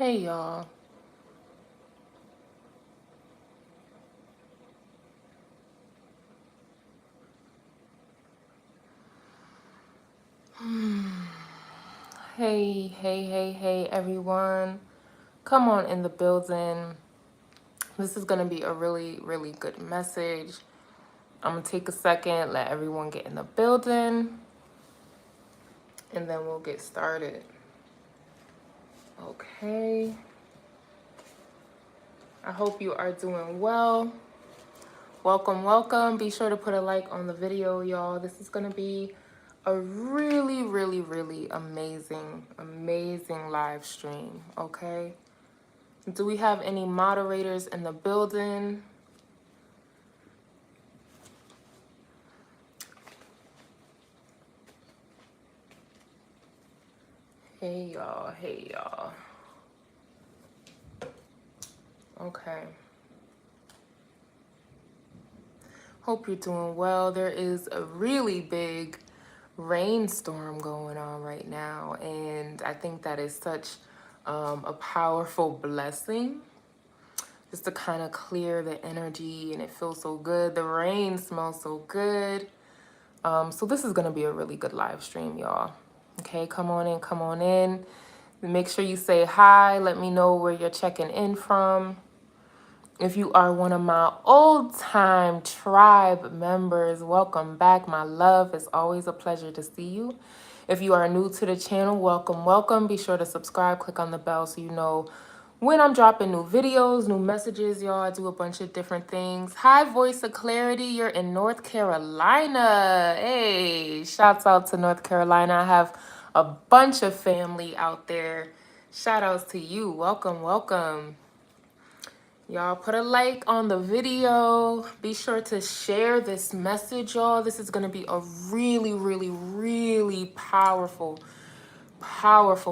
Hey y'all. Hey everyone. Come on in the building. This is gonna be a really good message. I'm gonna take a second, let everyone get in the building, and then we'll get started. Okay. I hope you are doing well. Welcome. Be sure to put a like on the video, y'all. This is gonna be a really amazing live stream, okay? Do we have any moderators in the building? Hey y'all. Okay. Hope you're doing well. There is a really big rainstorm going on right now, and I think that is such a powerful blessing just to kind of clear the energy, and it feels so good. The rain smells so good. So this is gonna be a really good live stream, y'all. Okay, come on in. Make sure you say hi. Let me know where you're checking in from. If you are one of my old-time tribe members, welcome back, my love. It's always a pleasure to see you. If you are new to the channel, welcome. Be sure to subscribe, click on the bell so you know when I'm dropping new videos, new messages, y'all. I do a bunch of different things. Hi, Voice of Clarity. You're in North Carolina. Hey, shouts out to North Carolina. I have a bunch of family out there. Shout outs to you. Welcome. Y'all put a like on the video. Be sure to share this message, y'all. This is going to be a really powerful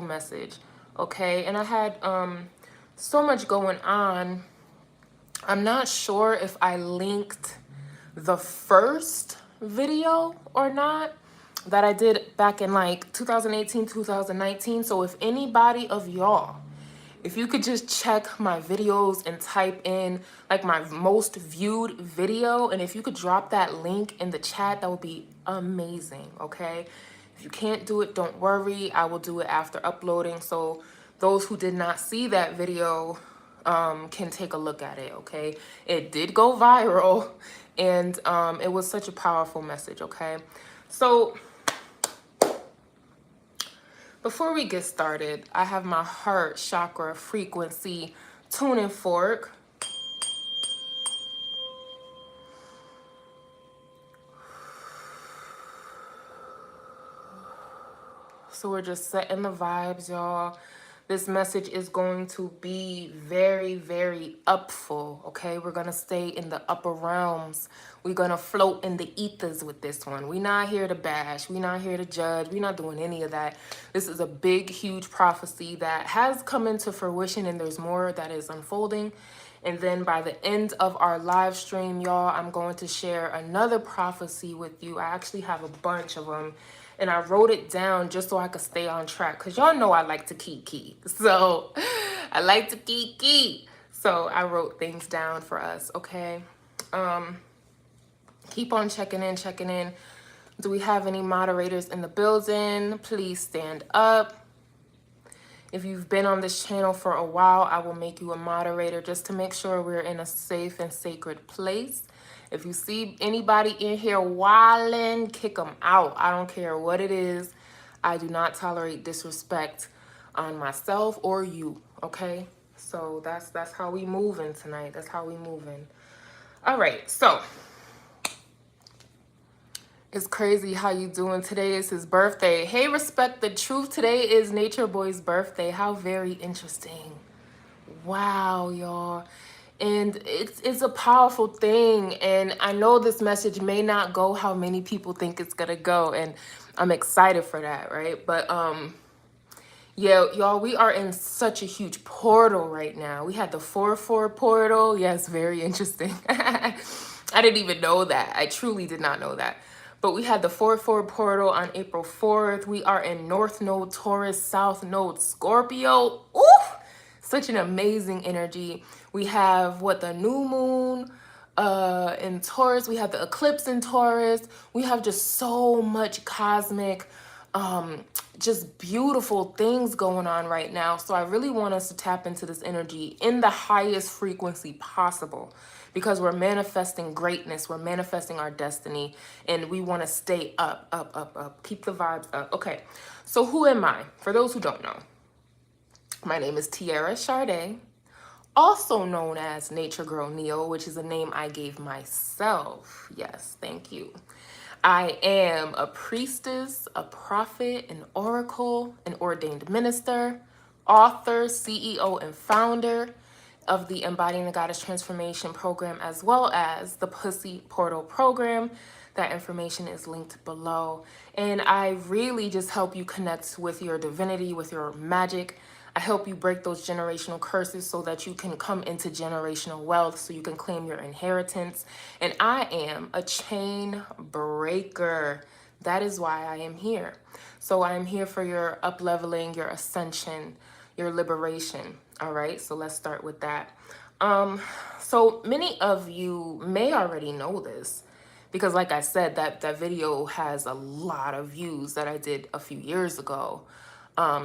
message. Okay? And I had so much going on. I'm not sure if I linked the first video or not that I did back in like 2018, 2019. So if anybody of y'all, if you could just check my videos and type in like my most viewed video, and if you could drop that link in the chat, that would be amazing, okay? If you can't do it, don't worry. I will do it after uploading, so those who did not see that video can take a look at it, okay? It did go viral, and it was such a powerful message, okay? So before we get started, I have my heart chakra frequency tuning fork. So we're just setting the vibes, y'all. This message is going to be very upful, okay? We're going to stay in the upper realms. We're going to float in the ethers with this one. We're not here to bash. We're not here to judge. We're not doing any of that. This is a big, huge prophecy that has come into fruition, and there's more that is unfolding. And then by the end of our live stream, y'all, I'm going to share another prophecy with you. I actually have a bunch of them. And I wrote it down just so I could stay on track. Because y'all know I like to kiki. So I like to kiki. So I wrote things down for us, okay? Keep on checking in. Do we have any moderators in the building? Please stand up. If you've been on this channel for a while, I will make you a moderator just to make sure we're in a safe and sacred place. If you see anybody in here wilding, kick them out. I don't care what it is. I do not tolerate disrespect on myself or you, okay? So that's how we moving tonight. That's how we moving. All right, so it's crazy how you doing. Today is his birthday. Hey, Respect the Truth. Today is NatureBoy's birthday. How very interesting. Wow, y'all. And it's a powerful thing. And I know this message may not go how many people think it's gonna go. And I'm excited for that, right? But yeah, y'all, we are in such a huge portal right now. We had the 4-4 portal. Yes, very interesting. I didn't even know that. I truly did not know that. But we had the 4-4 portal on April 4th. We are in North Node Taurus, South Node Scorpio. Ooh! such an amazing energy. We have the new moon in Taurus. We have the eclipse in Taurus. We have just so much cosmic, just beautiful things going on right now. So I really want us to tap into this energy in the highest frequency possible, because we're manifesting greatness, we're manifesting our destiny, and we want to stay up, up, up, up, keep the vibes up. Okay, so who am I? For those who don't know, my name is Tiara Shardé, also known as Nature Girl Neo, which is a name I gave myself. Yes, thank you. I am a priestess, a prophet, an oracle, an ordained minister, author, CEO, and founder of the Embodying the Goddess Transformation program, as well as the Pussy Portal program. That information is linked below. And I really just help you connect with your divinity, with your magic. I help you break those generational curses so that you can come into generational wealth, so you can claim your inheritance. And I am a chain breaker. That is why I am here. So I am here for your up-leveling, your ascension, your liberation. All right, so let's start with that. So many of you may already know this, because like I said, that video has a lot of views that I did a few years ago,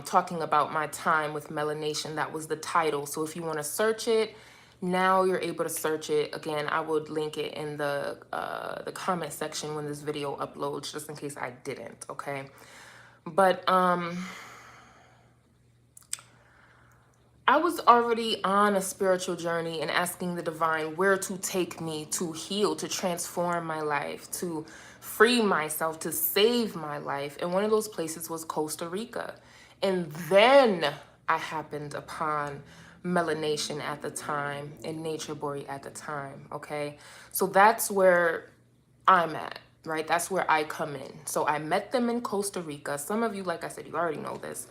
talking about my time with melanation. That was the title. So if you want to search it, now you're able to search it. Again, I would link it in the comment section when this video uploads, just in case I didn't, okay? But I was already on a spiritual journey and asking the divine where to take me to heal, to transform my life, to free myself, to save my life. And one of those places was Costa Rica. And then I happened upon melanation at the time and NatureBoy at the time, okay? So that's where I'm at, right? That's where I come in. So I met them in Costa Rica. Some of you, like I said, you already know this.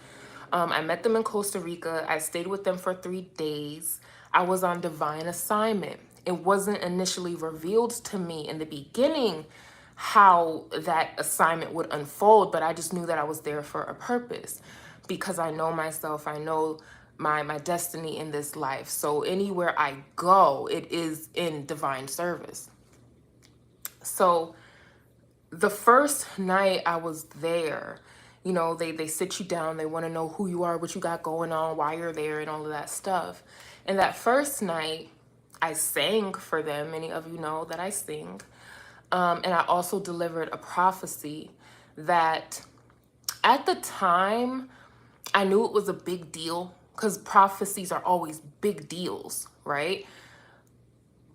I met them in Costa Rica. I stayed with them for 3 days. I was on divine assignment. It wasn't initially revealed to me in the beginning how that assignment would unfold, but I just knew that I was there for a purpose, because I know myself. I know my destiny in this life. So anywhere I go, it is in divine service. So the first night I was there, you know, they sit you down, they want to know who you are, what you got going on, why you're there, and all of that stuff. And that first night, I sang for them. Many of you know that I sing. And I also delivered a prophecy that at the time, I knew it was a big deal, because prophecies are always big deals, right?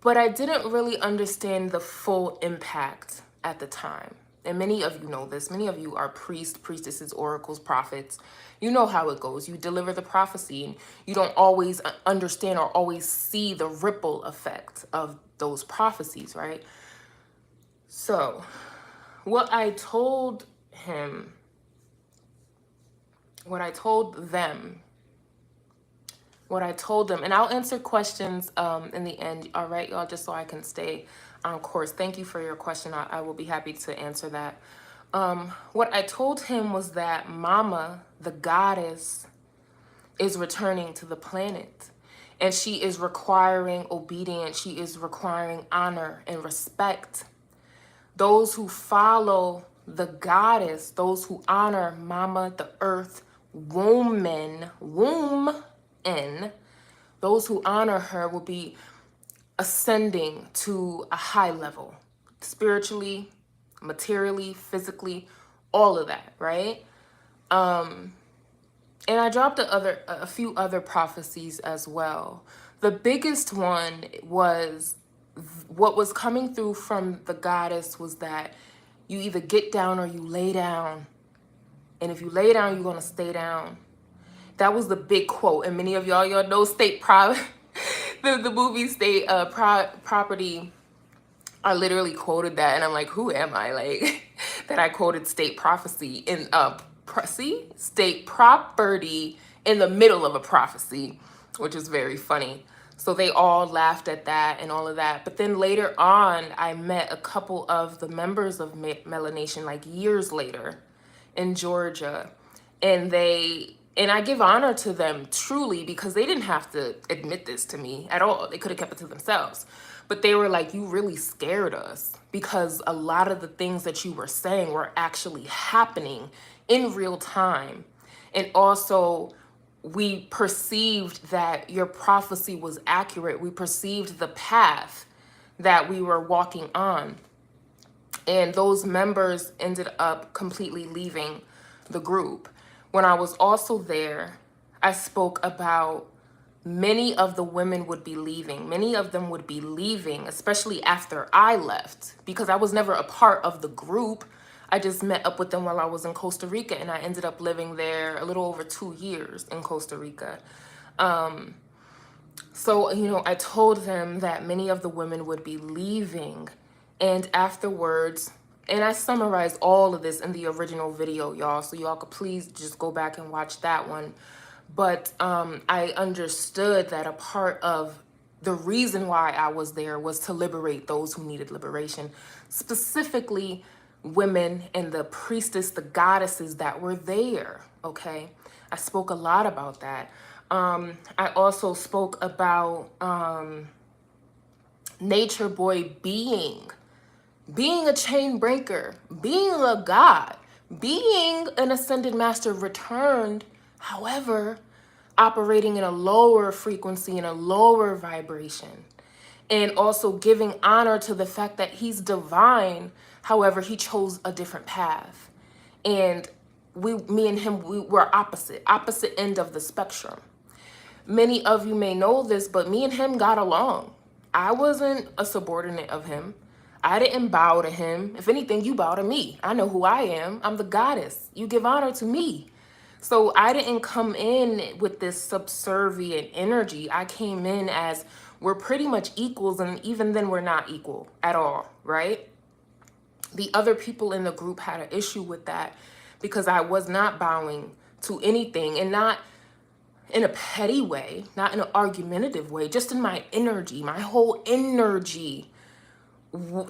But I didn't really understand the full impact at the time. And many of you know this. Many of you are priests, priestesses, oracles, prophets. You know how it goes. You deliver the prophecy and you don't always understand or always see the ripple effect of those prophecies, right? So what I told him, what I told them, and I'll answer questions in the end, all right, y'all, just so I can stay on course. Thank you for your question. I will be happy to answer that. What I told him was that Mama, the goddess, is returning to the planet, and she is requiring obedience. She is requiring honor and respect. Those who follow the goddess, those who honor Mama, the earth, woman, those who honor her will be ascending to a high level, spiritually, materially, physically, all of that, right? And I dropped a few other prophecies as well. The biggest one was, what was coming through from the goddess was that you either get down or you lay down. And if you lay down, you're gonna stay down. That was the big quote. And many of y'all know State the movie State Property. I literally quoted that, and I'm like, who am I? Like, that I quoted State Prophecy in State Property in the middle of a prophecy, which is very funny. So they all laughed at that and all of that. But then later on, I met a couple of the members of Melanation, like years later, in Georgia, and they And I give honor to them truly, because they didn't have to admit this to me at all. They could have kept it to themselves. But they were like, you really scared us, because a lot of the things that you were saying were actually happening in real time. And also, we perceived that your prophecy was accurate. We perceived the path that we were walking on. And those members ended up completely leaving the group. When I was also there, I spoke about many of the women would be leaving. Many of them would be leaving, especially after I left, because I was never a part of the group. I just met up with them while I was in Costa Rica, and I ended up living there a little over 2 years in Costa Rica. So, you know, I told them that many of the women would be leaving. And afterwards, and I summarized all of this in the original video, y'all. So y'all could please just go back and watch that one. But I understood that a part of the reason why I was there was to liberate those who needed liberation, specifically women and the priestess, the goddesses that were there, okay? I spoke a lot about that. I also spoke about NatureBoy being a chain breaker, being a god, being an ascended master returned, however, operating in a lower frequency, in a lower vibration. And also giving honor to the fact that he's divine, however, he chose a different path. And me and him, we were opposite end of the spectrum. Many of you may know this, but me and him got along. I wasn't a subordinate of him. I didn't bow to him. If anything, you bow to me. I know who I am. I'm the goddess. You give honor to me. So I didn't come in with this subservient energy. I came in as we're pretty much equals, and even then we're not equal at all, right? The other people in the group had an issue with that because I was not bowing to anything, and not in a petty way, not in an argumentative way, just in my energy. My whole energy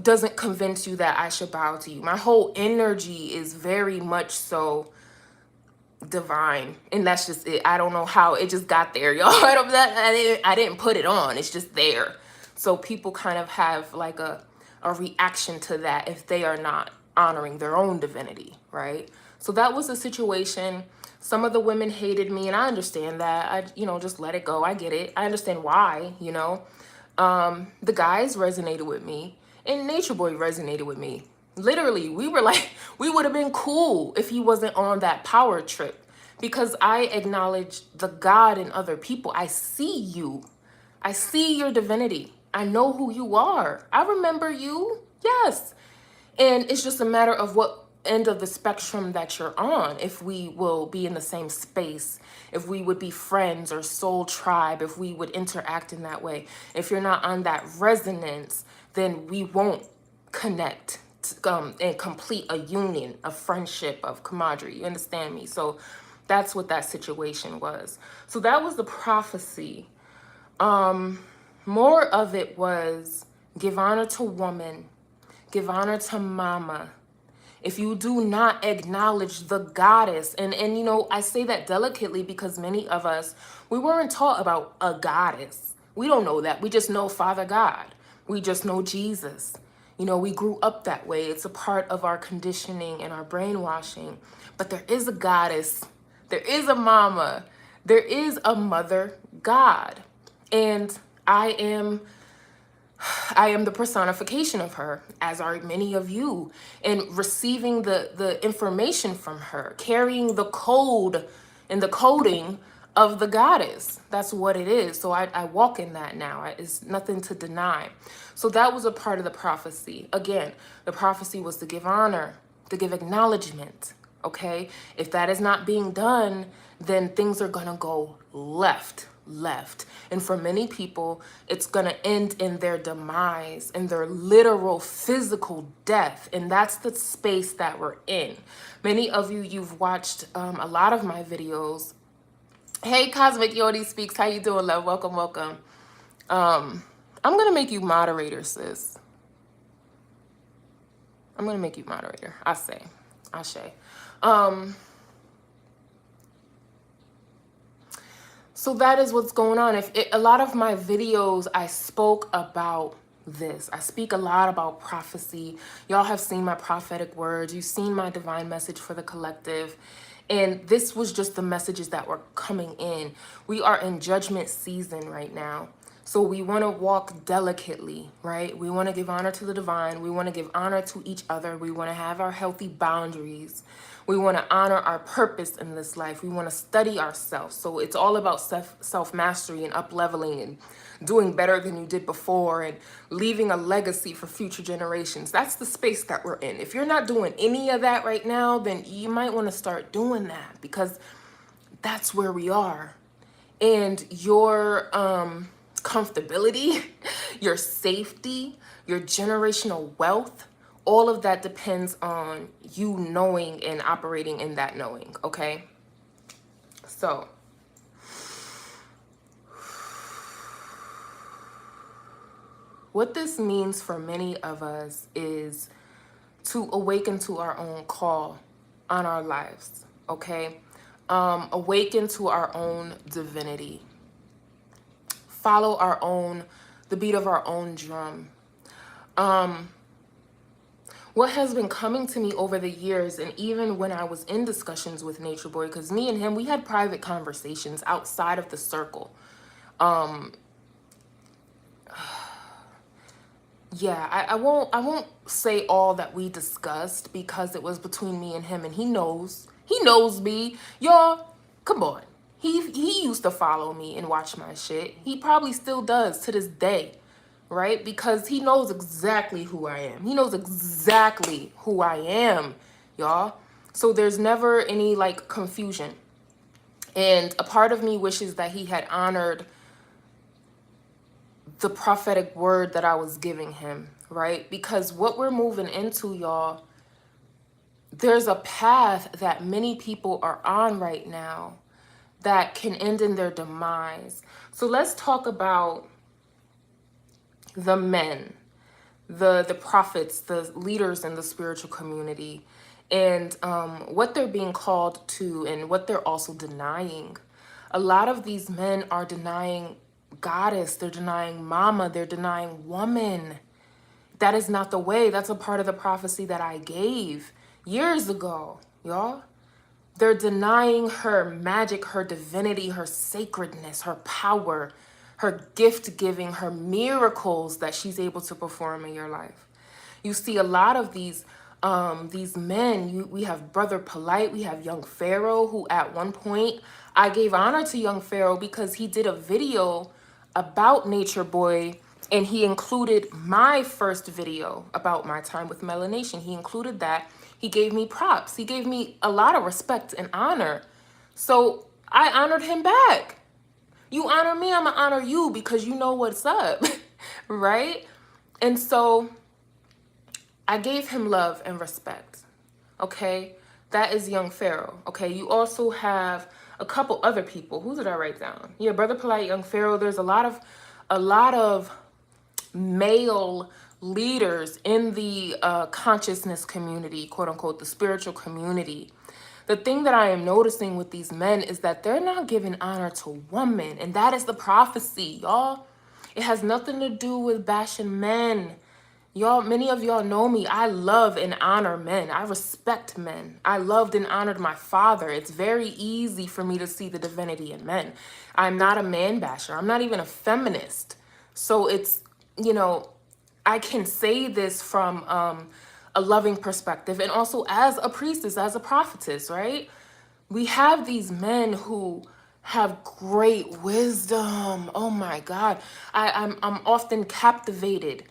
doesn't convince you that I should bow to you. My whole energy is very much so divine, and that's just it. I don't know how it just got there, y'all. I didn't put it on. It's just there. So people kind of have like a reaction to that if they are not honoring their own divinity, right? So that was the situation. Some of the women hated me, and I understand that. I just let it go. I get it. I understand why, The guys resonated with me, and NatureBoy resonated with me. Literally, we were like, we would have been cool if he wasn't on that power trip, because I acknowledge the God in other people. I see you. I see your divinity. I know who you are. I remember you. Yes. And it's just a matter of what end of the spectrum that you're on, if we will be in the same space, if we would be friends or soul tribe, if we would interact in that way. If you're not on that resonance, then we won't connect and complete a union, a friendship, of camaraderie. You understand me? So that's what that situation was. So that was the prophecy. More of it was give honor to woman, give honor to mama. If you do not acknowledge the goddess, and I say that delicately because many of us, we weren't taught about a goddess. We don't know that. We just know Father God. We just know Jesus. We grew up that way. It's a part of our conditioning and our brainwashing. But there is a goddess. There is a mama. There is a mother God. And I am the personification of her, as are many of you, and receiving the information from her, carrying the code and the coding of the goddess. That's what it is. So I walk in that now. It's nothing to deny. So that was a part of the prophecy. Again, the prophecy was to give honor, to give acknowledgement. Okay? If that is not being done, then things are going to go left. And for many people, it's going to end in their demise, in their literal physical death. And that's the space that we're in. Many of you, you've watched a lot of my videos. Hey, Cosmic Yodi Speaks. How you doing, love? Welcome. I'm going to make you moderator, sis. I'm going to make you moderator. Ashe. So that is what's going on. A lot of my videos, I spoke about this. I speak a lot about prophecy. Y'all have seen my prophetic words. You've seen my divine message for the collective. And this was just the messages that were coming in. We are in judgment season right now. So we want to walk delicately, right? We want to give honor to the divine. We want to give honor to each other. We want to have our healthy boundaries. We want to honor our purpose in this life. We want to study ourselves. So it's all about self-mastery and up-leveling and doing better than you did before and leaving a legacy for future generations. That's the space that we're in. If you're not doing any of that right now, then you might want to start doing that, because that's where we are. And your comfortability, your safety, your generational wealth, all of that depends on you knowing and operating in that knowing, okay? So, what this means for many of us is to awaken to our own call on our lives, okay? Awaken to our own divinity. Follow the beat of our own drum. What has been coming to me over the years, and even when I was in discussions with NatureBoy, because me and him, we had private conversations outside of the circle. Yeah, I won't say all that we discussed, because it was between me and him, and he knows me. Y'all, come on. He used to follow me and watch my shit. He probably still does to this day, right? Because he knows exactly who I am. He knows exactly who I am, y'all. So there's never any like confusion. And a part of me wishes that he had honored the prophetic word that I was giving him, right? Because what we're moving into, y'all, there's a path that many people are on right now that can end in their demise. So let's talk about the men, the prophets, the leaders in the spiritual community, and what they're being called to and what they're also denying. A lot of these men are denying goddess, they're denying mama, they're denying woman. That is not the way. That's a part of the prophecy that I gave years ago, y'all. They're denying her magic, her divinity, her sacredness, her power, her gift giving, her miracles that she's able to perform in your life. You see a lot of these men. We have Brother Polite, we have Young Pharaoh, who at one point I gave honor to Young Pharaoh because he did a video about NatureBoy, and he included my first video about my time with Melanation. He included that. He gave me props. He gave me a lot of respect and honor. So I honored him back. You honor me, I'm gonna honor you, because you know what's up, right? And so I gave him love and respect, okay? That is Young Pharaoh, okay? You also have a couple other people. Who did I write down? Yeah, Brother Polite, Young Pharaoh. There's a lot of male leaders in the consciousness community, quote unquote, the spiritual community. The thing that I am noticing with these men is that they're not giving honor to women, and that is the prophecy, y'all. It has nothing to do with bashing men. Y'all, many of y'all know me. I love and honor men. I respect men. I loved and honored my father. It's very easy for me to see the divinity in men. I'm not a man basher. I'm not even a feminist. So it's, you know, I can say this from a loving perspective, and also as a priestess, as a prophetess, right? We have these men who have great wisdom. Oh my God. I'm often captivated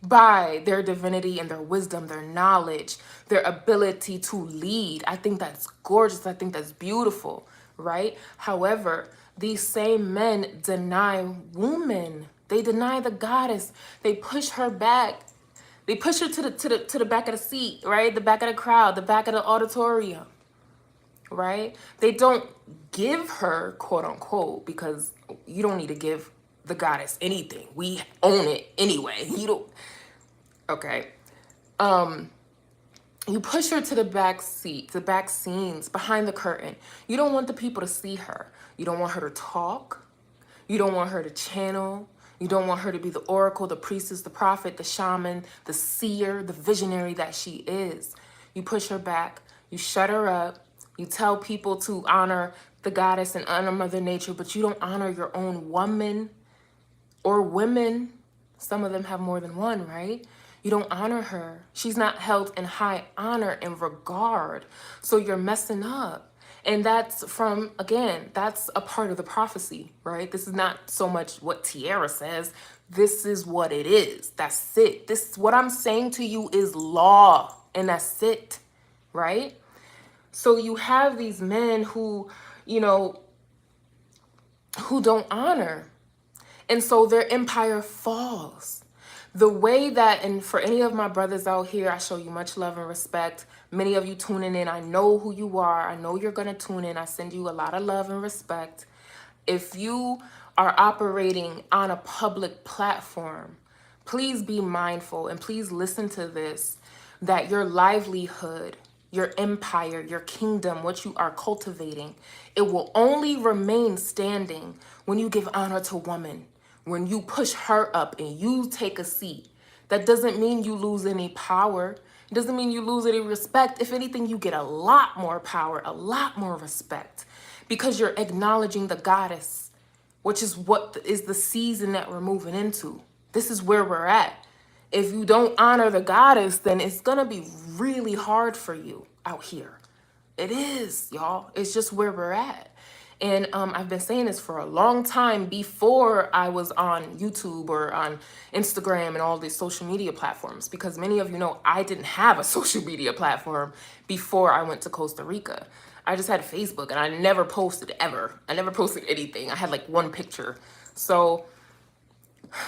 by their divinity and their wisdom, their knowledge, their ability to lead. I think that's gorgeous. I think that's beautiful, right? However, these same men deny woman. They deny the goddess. They push her back. They push her to the back of the seat, right? The back of the crowd, the back of the auditorium, right? They don't give her, quote unquote, because you don't need to give the goddess anything. We own it anyway. You don't. Okay. You push her to the back seat, the back scenes, behind the curtain. You don't want the people to see her. You don't want her to talk. You don't want her to channel. You don't want her to be the oracle, the priestess, the prophet, the shaman, the seer, the visionary that she is. You push her back. You shut her up. You tell people to honor the goddess and honor Mother Nature, but you don't honor your own woman or women. Some of them have more than one, right? You don't honor her. She's not held in high honor and regard. So you're messing up. And that's from, again, that's a part of the prophecy, right? This is not so much what Tiara says. This is what it is. That's it. This, what I'm saying to you is law, and that's it, right? So you have these men who, you know, who don't honor. And so their empire falls. The way that, and for any of my brothers out here, I show you much love and respect. Many of you tuning in, I know who you are. I know you're going to tune in. I send you a lot of love and respect. If you are operating on a public platform, please be mindful and please listen to this, that your livelihood, your empire, your kingdom, what you are cultivating, it will only remain standing when you give honor to woman, when you push her up and you take a seat. That doesn't mean you lose any power. It doesn't mean you lose any respect. If anything, you get a lot more power, a lot more respect, because you're acknowledging the goddess, which is what is the season that we're moving into. This is where we're at. If you don't honor the goddess, then it's gonna be really hard for you out here. It is, y'all. It's just where we're at. And I've been saying this for a long time before I was on YouTube or on Instagram and all these social media platforms, because many of you know I didn't have a social media platform before I went to Costa Rica. I just had Facebook and I never posted ever. I never posted anything. I had like one picture. So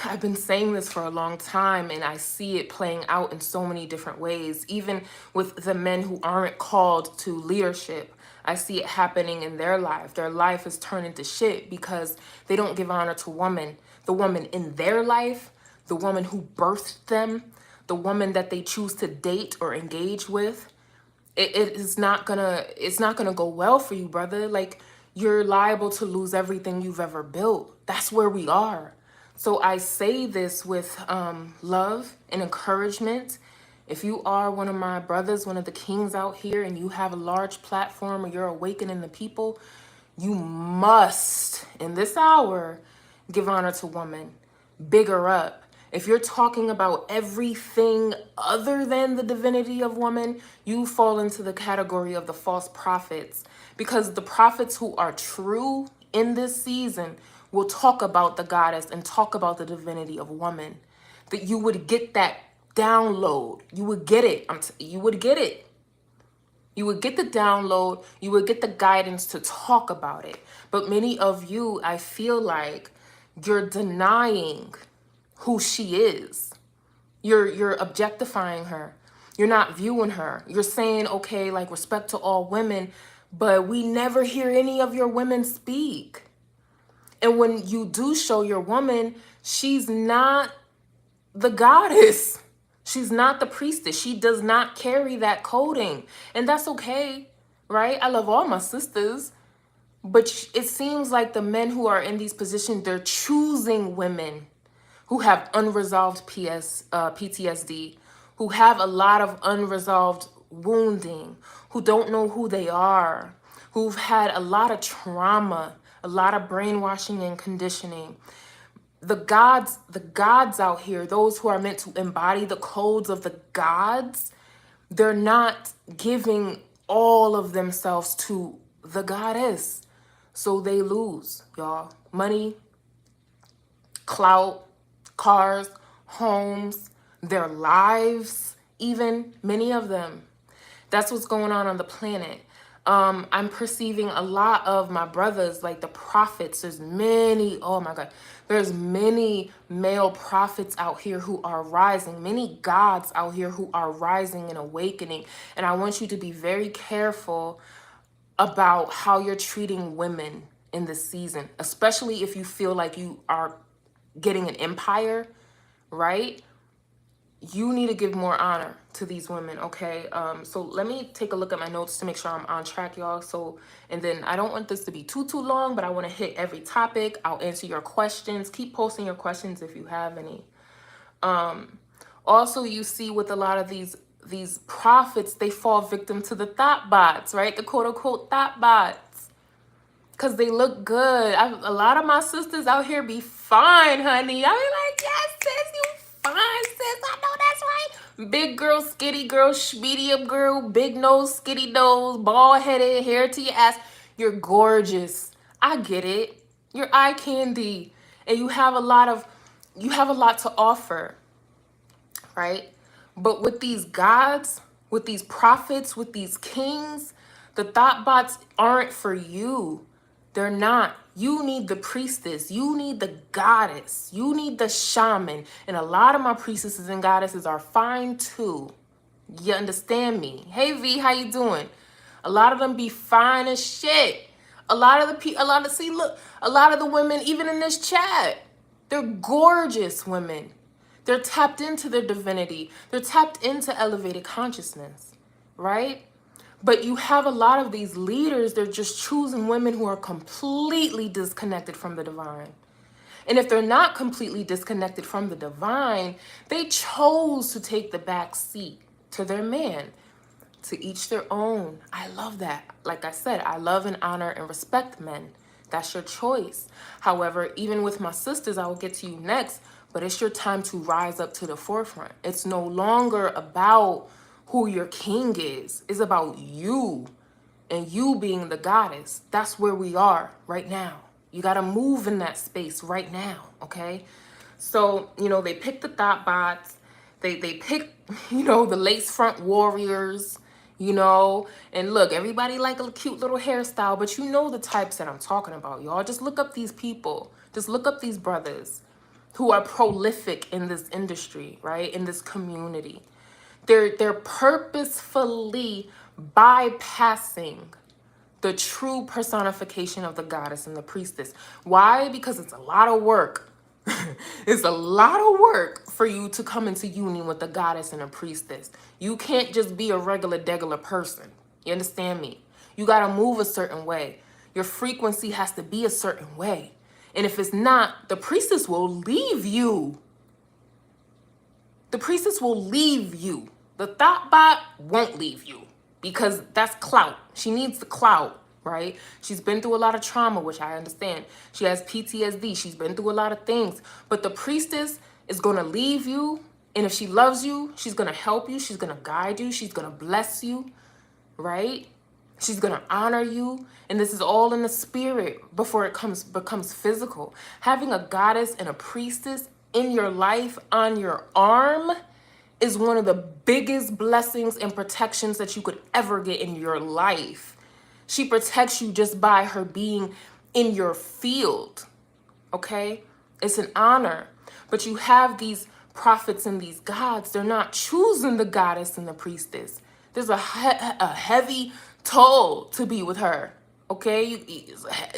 I've been saying this for a long time, and I see it playing out in so many different ways, even with the men who aren't called to leadership. I see it happening in their life. Their life is turning to shit because they don't give honor to woman. The woman in their life, the woman who birthed them, the woman that they choose to date or engage with. It's not gonna go well for you, brother. Like, you're liable to lose everything you've ever built. That's where we are. So I say this with love and encouragement. If you are one of my brothers, one of the kings out here, and you have a large platform or you're awakening the people, you must, in this hour, give honor to woman. Big her up. If you're talking about everything other than the divinity of woman, you fall into the category of the false prophets. Because the prophets who are true in this season will talk about the goddess and talk about the divinity of woman. That you would get that download. You would get it. You would get it. You would get the download. You would get the guidance to talk about it. But many of you, I feel like you're denying who she is. You're objectifying her. You're not viewing her. You're saying, okay, like respect to all women, but we never hear any of your women speak. And when you do show your woman, she's not the goddess. She's not the priestess. She does not carry that coding. And that's okay, right? I love all my sisters. But it seems like the men who are in these positions, they're choosing women who have unresolved PTSD, who have a lot of unresolved wounding, who don't know who they are, who've had a lot of trauma, a lot of brainwashing and conditioning. The gods out here, those who are meant to embody the codes of the gods, they're not giving all of themselves to the goddess. So they lose, y'all. Money, clout, cars, homes, their lives, even many of them. That's what's going on the planet. I'm perceiving a lot of my brothers, like the prophets. There's many, oh my God, there's many male prophets out here who are rising, many gods out here who are rising and awakening. And I want you to be very careful about how you're treating women in this season, especially if you feel like you are getting an empire, right? you need to give more honor to these women, okay? So let me take a look at my notes to make sure I'm on track, y'all. So, and then I don't want this to be too long, but I want to hit every topic. I'll answer your questions. Keep posting your questions if you have any. Also, you see with a lot of these prophets, they fall victim to the thought bots, right? The quote unquote thought bots. Because they look good. A lot of my sisters out here be fine, honey. I be like, yes, sis, you fine, sis. I know that's right. Big girl, skinny girl, medium girl, big nose, skinny nose, bald headed, hair to your ass. You're gorgeous. I get it. You're eye candy. And you have a lot to offer, right? But with these gods, with these prophets, with these kings, the thought bots aren't for you. They're not. You need the priestess. You need the goddess. You need the shaman. And a lot of my priestesses and goddesses are fine too. You understand me? Hey V, how you doing? A lot of them be fine as shit. A lot of the women, even in this chat, they're gorgeous women. They're tapped into their divinity. They're tapped into elevated consciousness, right? But you have a lot of these leaders, they're just choosing women who are completely disconnected from the divine. And if they're not completely disconnected from the divine, they chose to take the back seat to their man. To each their own. I love that. Like I said, I love and honor and respect men. That's your choice. However, even with my sisters, I will get to you next, but it's your time to rise up to the forefront. It's no longer about who your king is. It's about you and you being the goddess. That's where we are right now. You got to move in that space right now, okay? So, they pick the thought bots. They pick, the lace front warriors, and look, everybody like a cute little hairstyle, but you know the types that I'm talking about, y'all. Just look up these people. Just look up these brothers who are prolific in this industry, right? In this community. They're purposefully bypassing the true personification of the goddess and the priestess. Why? Because it's a lot of work. It's a lot of work for you to come into union with the goddess and a priestess. You can't just be a regular person. You understand me? You got to move a certain way. Your frequency has to be a certain way. And if it's not, the priestess will leave you. The priestess will leave you. The thought bot won't leave you because that's clout. She needs the clout. Right? She's been through a lot of trauma, which I understand. She has PTSD. She's been through a lot of things. But the priestess is going to leave you. And if she loves you, she's going to help you. She's going to guide you. She's going to bless you. Right? She's going to honor you. And this is all in the spirit before it becomes physical. Having a goddess and a priestess in your life on your arm is one of the biggest blessings and protections that you could ever get in your life. She protects you just by her being in your field, okay? It's an honor. But you have these prophets and these gods. They're not choosing the goddess and the priestess. There's a heavy toll to be with her, okay?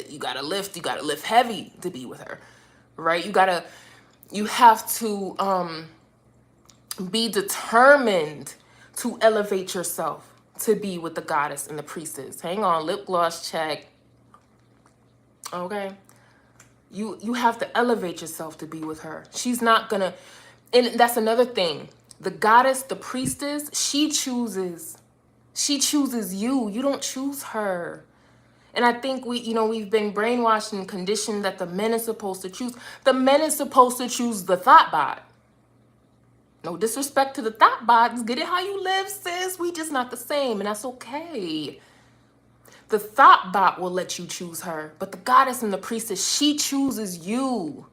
You gotta lift heavy to be with her, right? You have to be determined to elevate yourself to be with the goddess and the priestess. Hang on, lip gloss check. Okay. You have to elevate yourself to be with her. She's not gonna, and that's another thing. The goddess, the priestess, she chooses you. You don't choose her. And I think we've been brainwashed and conditioned that the men are supposed to choose. The men are supposed to choose the thought bot. No disrespect to the thought bots. Get it how you live, sis. We just not the same, and that's okay. The thought bot will let you choose her, but the goddess and the priestess, she chooses you.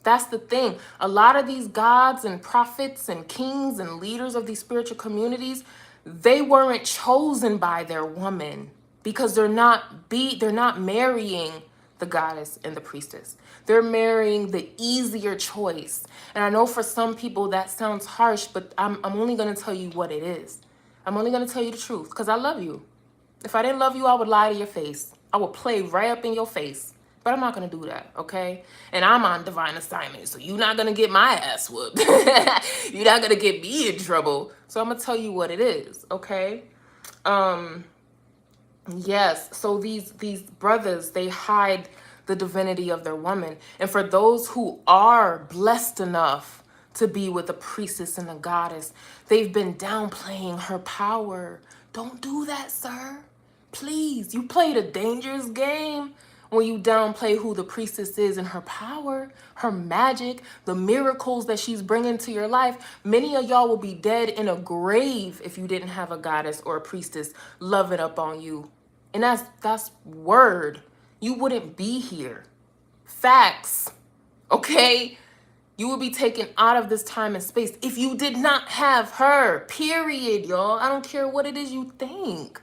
That's the thing. A lot of these gods and prophets and kings and leaders of these spiritual communities, they weren't chosen by their woman because they're not marrying the goddess and the priestess. They're marrying the easier choice. And I know for some people that sounds harsh, but I'm only going to tell you what it is. I'm only going to tell you the truth because I love you. If I didn't love you, I would lie to your face. I would play right up in your face. But I'm not going to do that, okay? And I'm on divine assignment, so you're not going to get my ass whooped. You're not going to get me in trouble. So I'm going to tell you what it is, okay? Yes, so these brothers, they hide the divinity of their woman. And for those who are blessed enough to be with a priestess and a goddess, they've been downplaying her power. Don't do that, sir. Please, you played a dangerous game when you downplay who the priestess is and her power, her magic, the miracles that she's bringing to your life. Many of y'all will be dead in a grave if you didn't have a goddess or a priestess loving up on you. And that's word. You wouldn't be here. Facts. Okay? You would be taken out of this time and space if you did not have her. Period, y'all. I don't care what it is you think.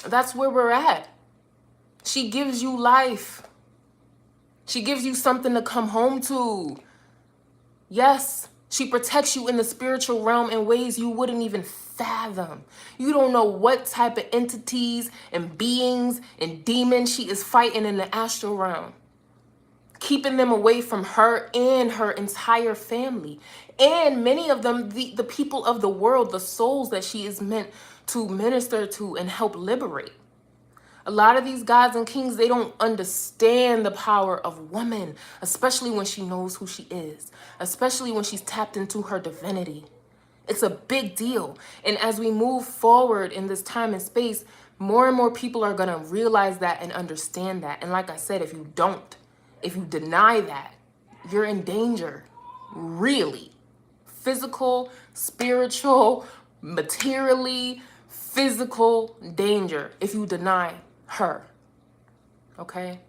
That's where we're at. She gives you life. She gives you something to come home to. Yes, she protects you in the spiritual realm in ways you wouldn't even fathom. You don't know what type of entities and beings and demons she is fighting in the astral realm, keeping them away from her and her entire family. And many of them, the people of the world, the souls that she is meant to minister to and help liberate. A lot of these gods and kings, they don't understand the power of woman, especially when she knows who she is, especially when she's tapped into her divinity. It's a big deal. And as we move forward in this time and space, more and more people are going to realize that and understand that. And like I said, if you don't, if you deny that, you're in danger. Really. Physical, spiritual, materially, physical danger if you deny her. Okay?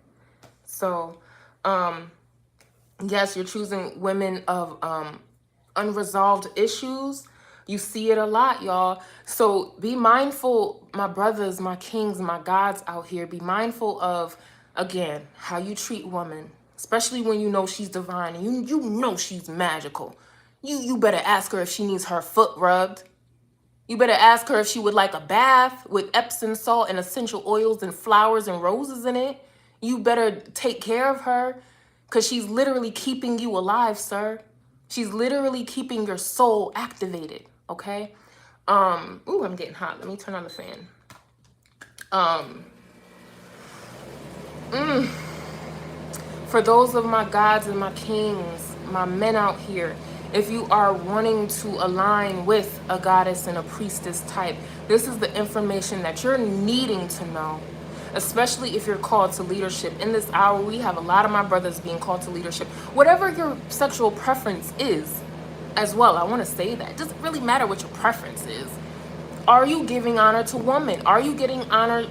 So, yes, you're choosing women of unresolved issues. You see it a lot, y'all. So be mindful, my brothers, my kings, my gods out here. Be mindful of, again, how you treat women, especially when you know she's divine and you know she's magical. You better ask her if she needs her foot rubbed. You better ask her if she would like a bath with Epsom salt and essential oils and flowers and roses in it. You better take care of her because she's literally keeping you alive, sir. She's literally keeping your soul activated, okay? Ooh, I'm getting hot. Let me turn on the fan. For those of my gods and my kings, my men out here, if you are wanting to align with a goddess and a priestess type, this is the information that you're needing to know, especially if you're called to leadership. In this hour, we have a lot of my brothers being called to leadership. Whatever your sexual preference is as well, I want to say that. It doesn't really matter what your preference is. Are you giving honor to woman? Are you giving honor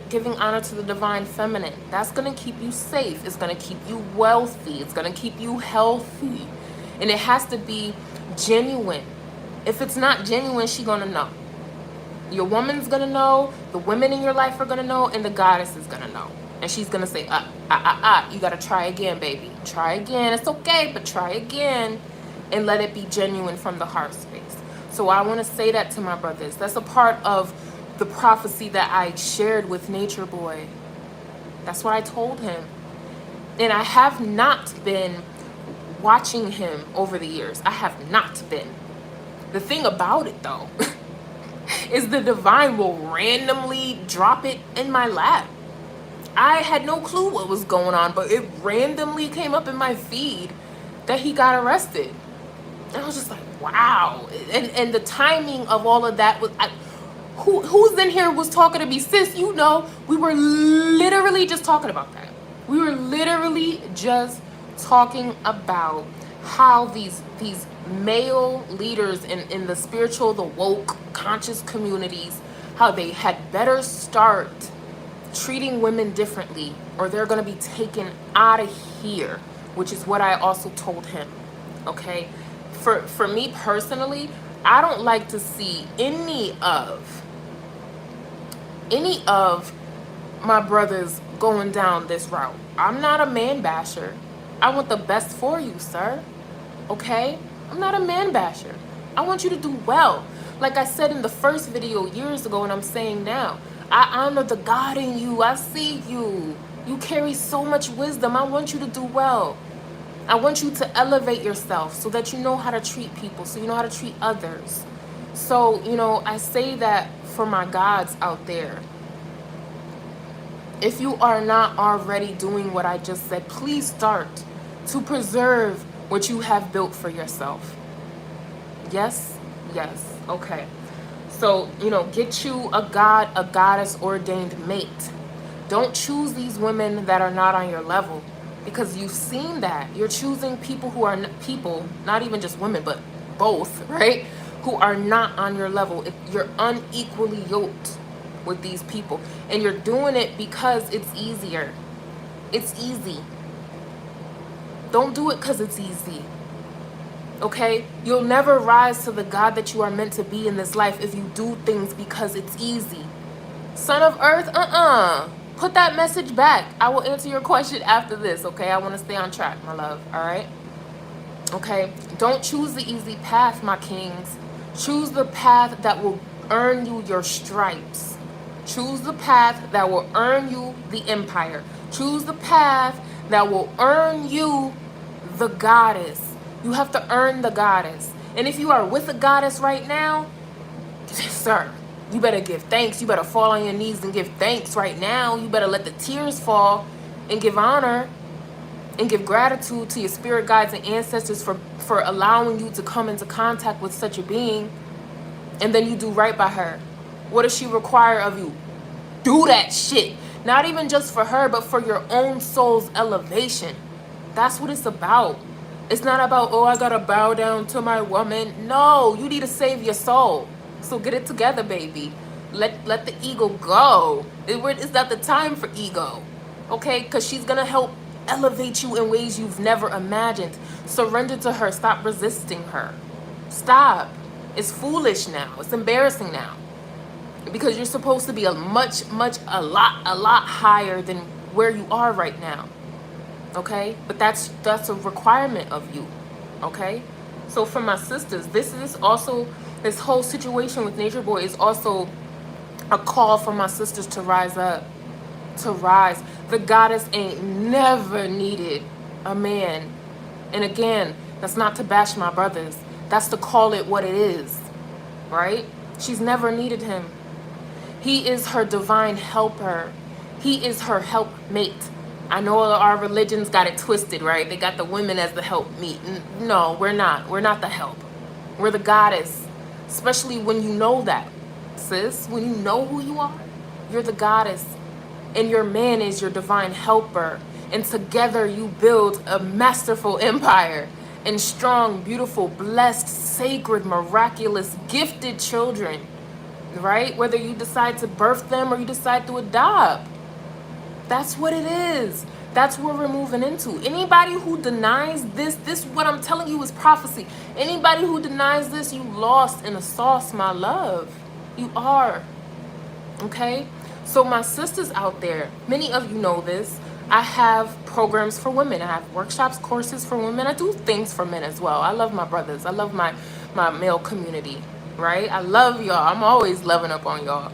to the divine feminine? That's going to keep you safe. It's going to keep you wealthy. It's going to keep you healthy. And it has to be genuine. If it's not genuine, she's going to know. Your woman's going to know. The women in your life are going to know. And the goddess is going to know. And she's going to say, you got to try again, baby. Try again. It's okay, but try again. And let it be genuine from the heart space. So I want to say that to my brothers. That's a part of the prophecy that I shared with NatureBoy. That's what I told him. And I have not been watching him over the years. I have not been. The thing about it, though, is the divine will randomly drop it in my lap. I had no clue what was going on, but it randomly came up in my feed that he got arrested. And I was just like, wow. And the timing of all of that was, who's in here was talking to me, sis, you know, we were literally just talking about that. We were literally just talking about how these male leaders in the spiritual, the woke, conscious communities, how they had better start treating women differently or they're going to be taken out of here, which is what I also told him, okay? For me personally, I don't like to see any of my brothers going down this route. I'm not a man basher. I want the best for you, sir. Okay? I'm not a man basher. I want you to do well. Like I said in the first video years ago, and I'm saying now, I honor the God in you. I see you. You carry so much wisdom. I want you to do well. I want you to elevate yourself so that you know how to treat people, so you know how to treat others. So, you know, I say that for my gods out there. If you are not already doing what I just said, please start to preserve what you have built for yourself. Yes? Yes. Okay. So, you know, get you a god, a goddess ordained mate. Don't choose these women that are not on your level, because you've seen that. You're choosing people who are people, not even just women, but both, right? Who are not on your level. You're unequally yoked with these people, and you're doing it because it's easier. It's easy. Don't do it because it's easy. Okay? You'll never rise to the God that you are meant to be in this life if you do things because it's easy. Son of Earth, put that message back. I will answer your question after this, okay? I want to stay on track, my love, all right? Okay? Don't choose the easy path, my kings. Choose the path that will earn you your stripes. Choose the path that will earn you the empire. Choose the path that will earn you the goddess. You have to earn the goddess. And if you are with a goddess right now, sir, you better give thanks. You better fall on your knees and give thanks right now. You better let the tears fall and give honor and give gratitude to your spirit guides and ancestors for allowing you to come into contact with such a being. And then you do right by her. What does she require of you? Do that shit. Not even just for her, but for your own soul's elevation. That's what it's about. It's not about, oh, I gotta bow down to my woman. No, you need to save your soul. So get it together, baby. Let the ego go. It's not the time for ego. Okay? Because she's gonna help elevate you in ways you've never imagined. Surrender to her. Stop resisting her. Stop. It's foolish now. It's embarrassing now. Because you're supposed to be a lot higher than where you are right now. Okay? But that's a requirement of you. Okay? So for my sisters, this whole situation with NatureBoy is also a call for my sisters to rise up. To rise. The goddess ain't never needed a man. And again, that's not to bash my brothers. That's to call it what it is. Right? She's never needed him. He is her divine helper. He is her helpmate. I know our religions got it twisted, right? They got the women as the helpmeet. No, we're not. We're not the help. We're the goddess. Especially when you know that, sis. When you know who you are, you're the goddess. And your man is your divine helper. And together you build a masterful empire. And strong, beautiful, blessed, sacred, miraculous, gifted children. Right? Whether you decide to birth them or you decide to adopt. That's what it is. That's where we're moving into. Anybody who denies this what I'm telling you is prophecy. Anybody who denies this, you lost in the sauce, my love. You are. Okay? So my sisters out there, many of you know this. I have programs for women. I have workshops, courses for women. I do things for men as well. I love my brothers. I love my male community. Right? I love y'all. I'm always loving up on y'all.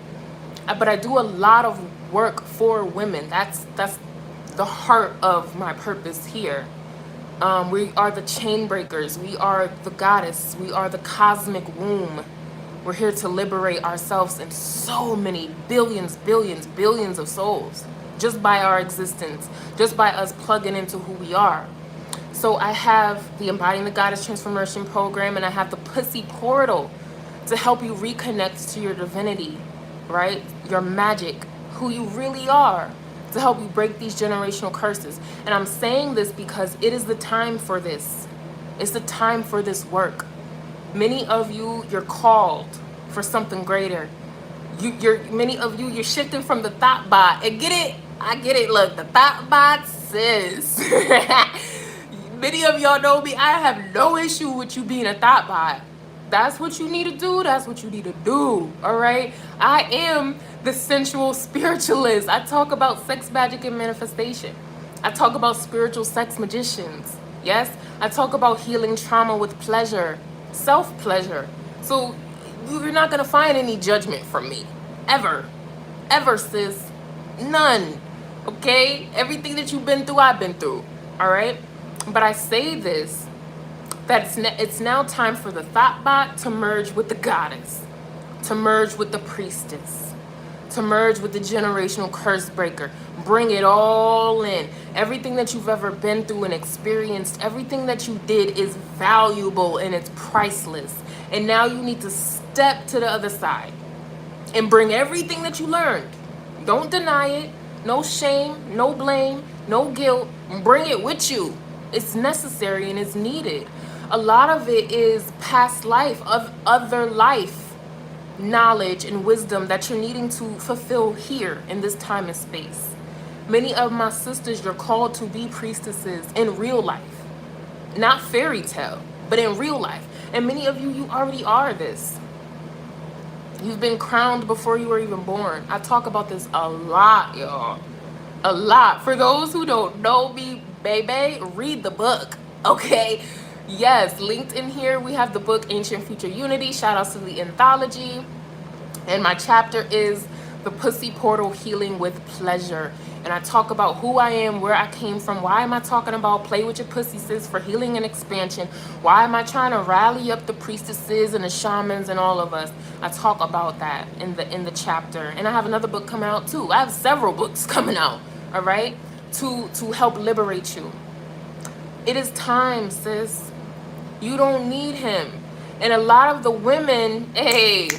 But I do a lot of work for women. That's the heart of my purpose here. We are the chain breakers. We are the goddess. We are the cosmic womb. We're here to liberate ourselves and so many billions of souls just by our existence, just by us plugging into who we are. So I have the Embodying the Goddess Transformation Program, and I have the Pussy Portal to help you reconnect to your divinity, right? Your magic, who you really are, to help you break these generational curses. And I'm saying this because it is the time for this. It's the time for this work. Many of you, you're called for something greater. Many of you, you're shifting from the thought bot. And get it? I get it. Look, the thought bot sis. Many of y'all know me. I have no issue with you being a thought bot. That's what you need to do. That's what you need to do. All right? I am the sensual spiritualist. I talk about sex, magic, and manifestation. I talk about spiritual sex magicians. Yes? I talk about healing trauma with pleasure, self-pleasure. So you're not going to find any judgment from me. Ever. Ever, sis. None. Okay? Everything that you've been through, I've been through. All right? But I say this, that it's now time for the thought bot to merge with the goddess, to merge with the priestess, to merge with the generational curse breaker. Bring it all in. Everything that you've ever been through and experienced, everything that you did is valuable and it's priceless. And now you need to step to the other side and bring everything that you learned. Don't deny it. No shame, no blame, no guilt. Bring it with you. It's necessary and it's needed. A lot of it is past life, of other life knowledge and wisdom that you're needing to fulfill here in this time and space. Many of my sisters, you're called to be priestesses in real life, not fairy tale, but in real life. And many of you, you already are this. You've been crowned before you were even born. I talk about this a lot, y'all. A lot. For those who don't know me, baby, read the book, okay? Yes, linked in here, we have the book Ancient Future Unity. Shout outs to the anthology. And my chapter is The Pussy Portal Healing with Pleasure. And I talk about who I am, where I came from. Why am I talking about play with your pussy, sis, for healing and expansion? Why am I trying to rally up the priestesses and the shamans and all of us? I talk about that in the chapter. And I have another book coming out too. I have several books coming out, all right, to help liberate you. It is time, sis. You don't need him. And a lot of the women, a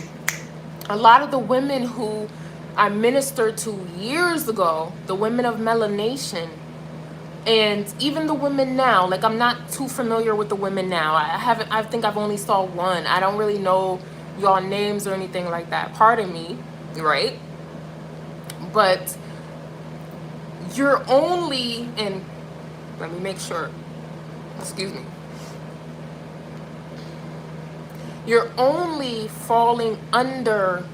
lot of the women who I ministered to years ago, the women of melanation, and even the women now, like I'm not too familiar with the women now. I think I've only saw one. I don't really know y'all names or anything like that. Pardon me, right? But you're only, and let me make sure, excuse me. You're only falling under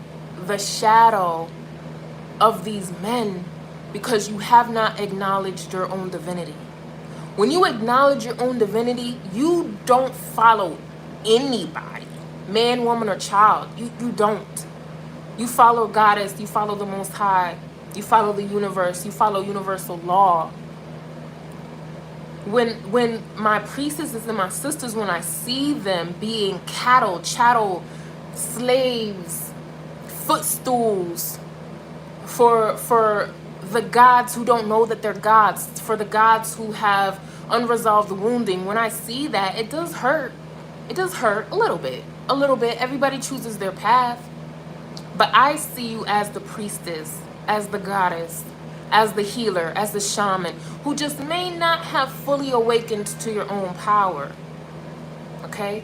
the shadow of these men because you have not acknowledged your own divinity. When you acknowledge your own divinity, you don't follow anybody, man, woman, or child. You don't. You follow Goddess, you follow the Most High, you follow the universe, you follow universal law. When my priestesses and my sisters, when I see them being cattle, chattel, slaves, footstools, for the gods who don't know that they're gods, for the gods who have unresolved wounding, when I see that, it does hurt. It does hurt a little bit. A little bit. Everybody chooses their path. But I see you as the priestess, as the goddess, as the healer, as the shaman, who just may not have fully awakened to your own power. Okay?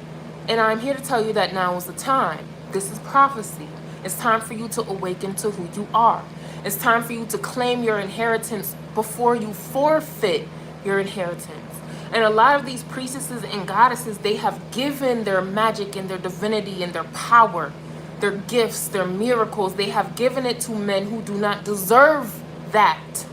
And I'm here to tell you that now is the time. This is prophecy. It's time for you to awaken to who you are. It's time for you to claim your inheritance before you forfeit your inheritance. And a lot of these priestesses and goddesses, they have given their magic and their divinity and their power, their gifts, their miracles, they have given it to men who do not deserve that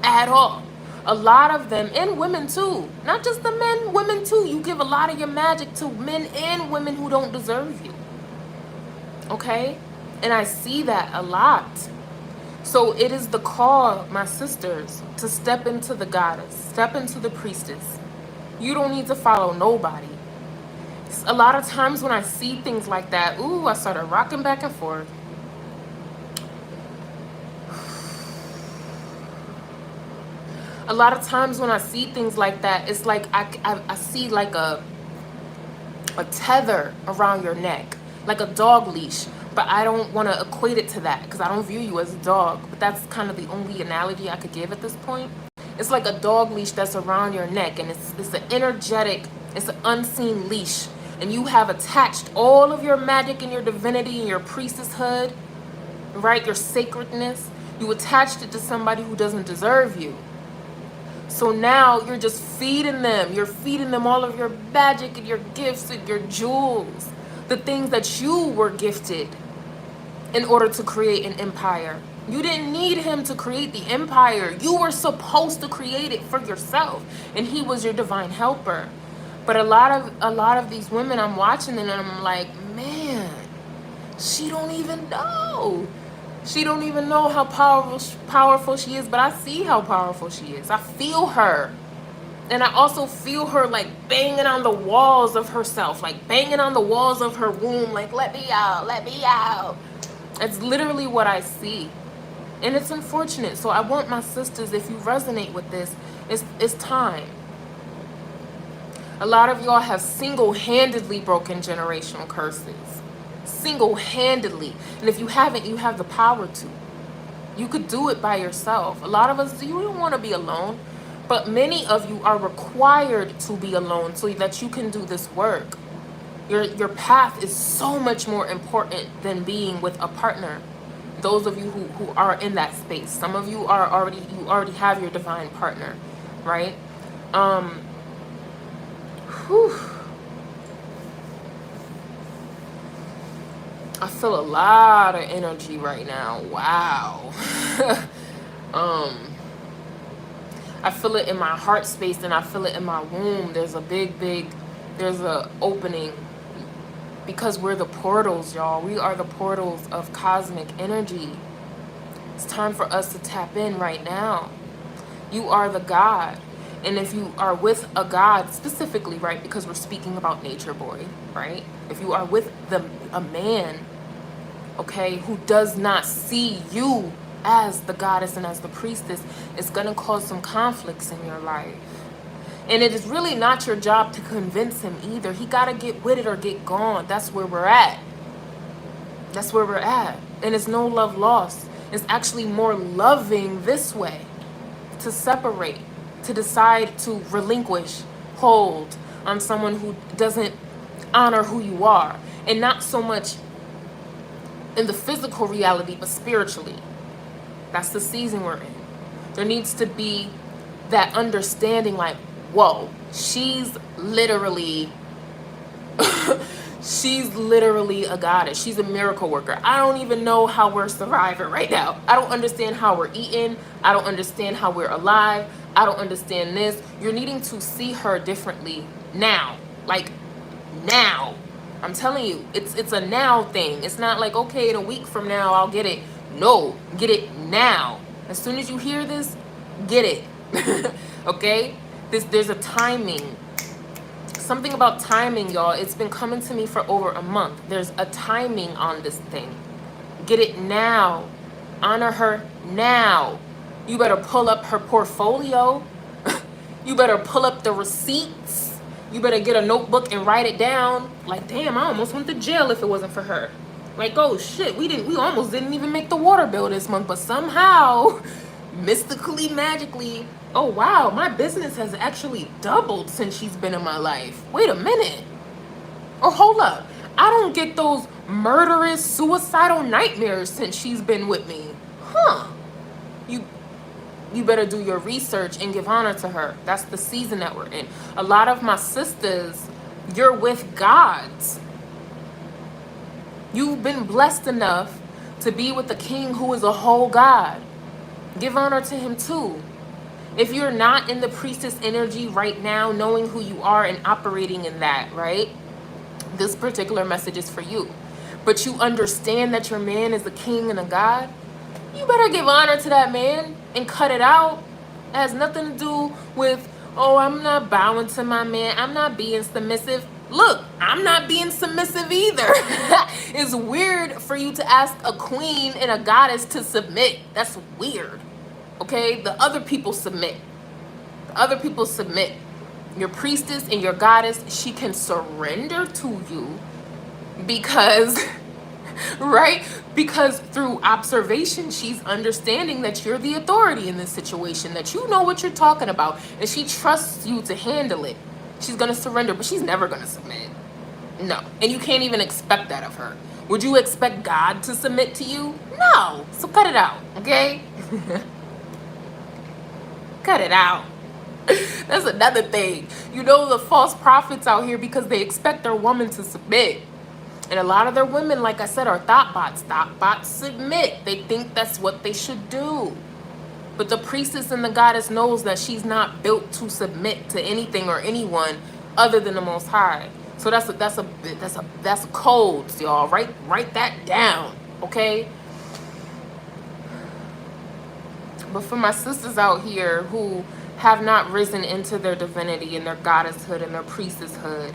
at all. A lot of them, and women too, not just the men, women too. You give a lot of your magic to men and women who don't deserve you. Okay? And I see that a lot. So it is the call, my sisters, to step into the goddess, step into the priestess. You don't need to follow nobody. A lot of times when I see things like that, ooh, I started rocking back and forth. A lot of times when I see things like that, it's like I see like a tether around your neck, like a dog leash. But I don't want to equate it to that because I don't view you as a dog. But that's kind of the only analogy I could give at this point. It's like a dog leash that's around your neck, and it's an energetic, it's an unseen leash. And you have attached all of your magic and your divinity and your priestesshood, right? Your sacredness. You attached it to somebody who doesn't deserve you. So now you're just feeding them. You're feeding them all of your magic and your gifts and your jewels. The things that you were gifted in order to create an empire. You didn't need him to create the empire. You were supposed to create it for yourself. And he was your divine helper. But a lot of these women, I'm watching them and I'm like, man, she don't even know. She don't even know how powerful she is, but I see how powerful she is. I feel her. And I also feel her like banging on the walls of herself, like banging on the walls of her womb, like, let me out, let me out. It's literally what I see. And it's unfortunate. So I want my sisters, if you resonate with this, it's time. A lot of y'all have single-handedly broken generational curses. Single-handedly. And if you haven't, you have the power to. You could do it by yourself. A lot of us, you don't want to be alone. But many of you are required to be alone so that you can do this work. Your path is so much more important than being with a partner. Those of you who are in that space. Some of you are already have your divine partner, right? Whew. I feel a lot of energy right now. Wow. I feel it in my heart space and I feel it in my womb. There's a there's a opening because we're the portals, y'all. We are the portals of cosmic energy. It's time for us to tap in right now. You are the God. And if you are with a God specifically, right, because we're speaking about NatureBoy, right? If you are with a man, okay, who does not see you as the goddess and as the priestess, it's going to cause some conflicts in your life. And it is really not your job to convince him either. He got to get with it or get gone. That's where we're at. That's where we're at. And it's no love lost. It's actually more loving this way, to separate, to decide to relinquish, hold on someone who doesn't honor who you are. And not so much in the physical reality, but spiritually. That's the season we're in. There needs to be that understanding, like, whoa, she's literally she's literally a goddess. She's a miracle worker. I don't even know how we're surviving right now. I don't understand how we're eating. I don't understand how we're alive. I don't understand this. You're needing to see her differently now. Like, now. I'm telling you, it's a now thing. It's not like, okay, in a week from now I'll get it. No, get it now. As soon as you hear this, get it. Okay? There's a timing. Something about timing, y'all. It's been coming to me for over a month. There's a timing on this thing. Get it now. Honor her now. You better pull up her portfolio. You better pull up the receipts. You better get a notebook and write it down. Like, damn, I almost went to jail if it wasn't for her. Like, oh shit, we almost didn't even make the water bill this month, but somehow, mystically, magically, oh wow, my business has actually doubled since she's been in my life. Wait a minute. Or hold up, I don't get those murderous, suicidal nightmares since she's been with me. Huh. You better do your research and give honor to her. That's the season that we're in. A lot of my sisters, you're with gods. You've been blessed enough to be with the king who is a whole god. Give honor to him too. If you're not in the priestess energy right now, knowing who you are and operating in that, right? This particular message is for you. But you understand that your man is a king and a god. You better give honor to that man and cut it out. It has nothing to do with, oh, I'm not bowing to my man. I'm not being submissive. Look, I'm not being submissive either. It's weird for you to ask a queen and a goddess to submit. That's weird. Okay? The other people submit. The other people submit. Your priestess and your goddess, she can surrender to you because... right? Because through observation, she's understanding that you're the authority in this situation, that you know what you're talking about, and she trusts you to handle it. She's going to surrender, but she's never going to submit. No. And you can't even expect that of her. Would you expect God to submit to you? No. So cut it out, okay? Cut it out. That's another thing. You know, the false prophets out here, because they expect their woman to submit. And a lot of their women, like I said, are thought bots. Thought bots submit. They think that's what they should do. But the priestess and the goddess knows that she's not built to submit to anything or anyone other than the Most High. So that's a codes, y'all. Write that down, okay? But for my sisters out here who have not risen into their divinity and their goddesshood and their priestesshood,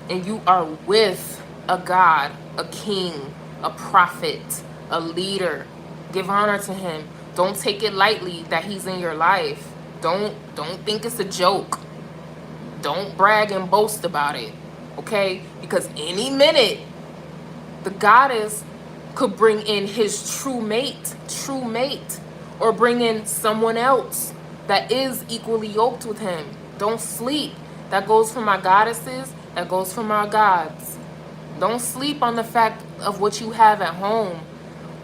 and you are with a god, a king, a prophet, a leader, give honor to him. Don't take it lightly that he's in your life. Don't think it's a joke. Don't brag and boast about it, okay? Because any minute, the goddess could bring in his true mate, or bring in someone else that is equally yoked with him. Don't sleep. That goes for my goddesses, that goes for my gods. Don't sleep on the fact of what you have at home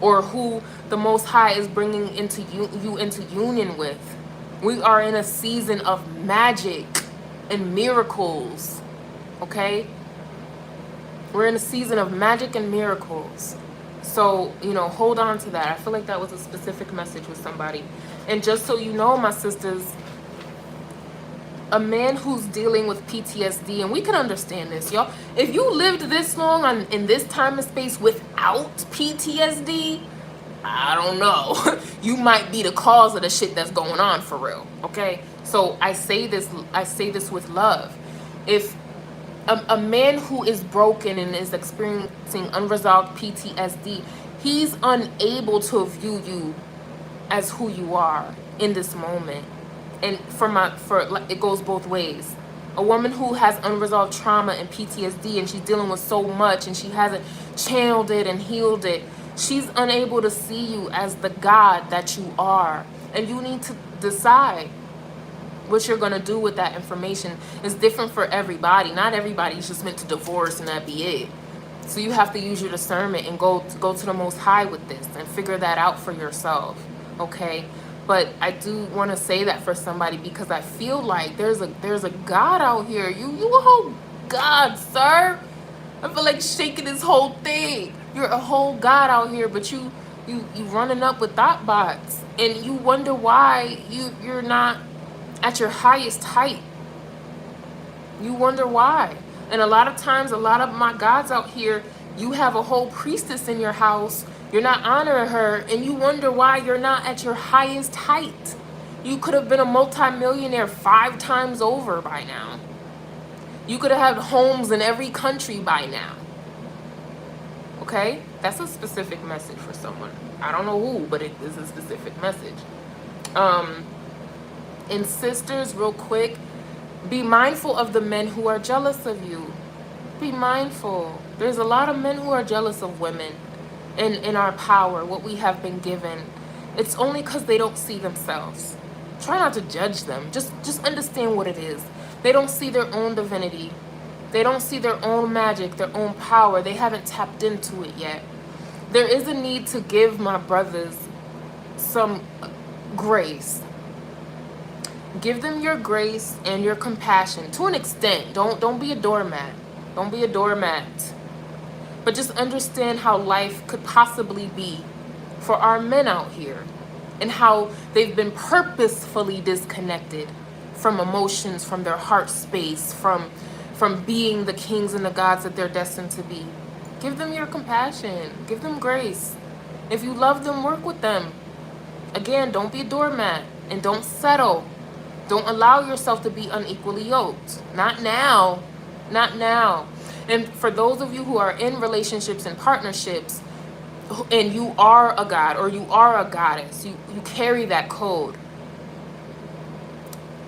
or who the Most High is bringing into you into union with. We are in a season of magic and miracles, okay? We're in a season of magic and miracles. So, you know, hold on to that. I feel like that was a specific message with somebody. And just so you know, my sisters, a man who's dealing with PTSD, and we can understand this, y'all. If you lived this long in this time and space without PTSD, I don't know. You might be the cause of the shit that's going on for real, okay? So I say this with love. If a man who is broken and is experiencing unresolved PTSD, he's unable to view you as who you are in this moment. And it goes both ways. A woman who has unresolved trauma and PTSD and she's dealing with so much and she hasn't channeled it and healed it, she's unable to see you as the God that you are. And you need to decide what you're going to do with that information. Is different for everybody. Not everybody's just meant to divorce and that be it. So you have to use your discernment and go to the Most High with this and figure that out for yourself, okay? But I do want to say that for somebody because I feel like there's a God out here. You a whole God, sir. I feel like shaking this whole thing. You're a whole God out here, but you running up with thought bots, and you wonder why you're not at your highest height. You wonder why. And a lot of times, a lot of my gods out here, you have a whole priestess in your house, you're not honoring her, and you wonder why you're not at your highest height. You could have been a multimillionaire 5 times over by now. You could have had homes in every country by now. Okay? That's a specific message for someone. I don't know who, but it is a specific message. And sisters, real quick, be mindful of the men who are jealous of you. Be mindful. There's a lot of men who are jealous of women in our power, what we have been given. It's only because they don't see themselves. Try not to judge them. Just understand what it is. They don't see their own divinity. They don't see their own magic, their own power. They haven't tapped into it yet. There is a need to give my brothers some grace. Give them your grace and your compassion to an extent. Don't be a doormat. Don't be a doormat. But just understand how life could possibly be for our men out here and how they've been purposefully disconnected from emotions, from their heart space, from being the kings and the gods that they're destined to be. Give them your compassion. Give them grace. If you love them, work with them. Again, don't be a doormat and don't settle. Don't allow yourself to be unequally yoked. Not now. Not now. And for those of you who are in relationships and partnerships, and you are a god or you are a goddess, you carry that code,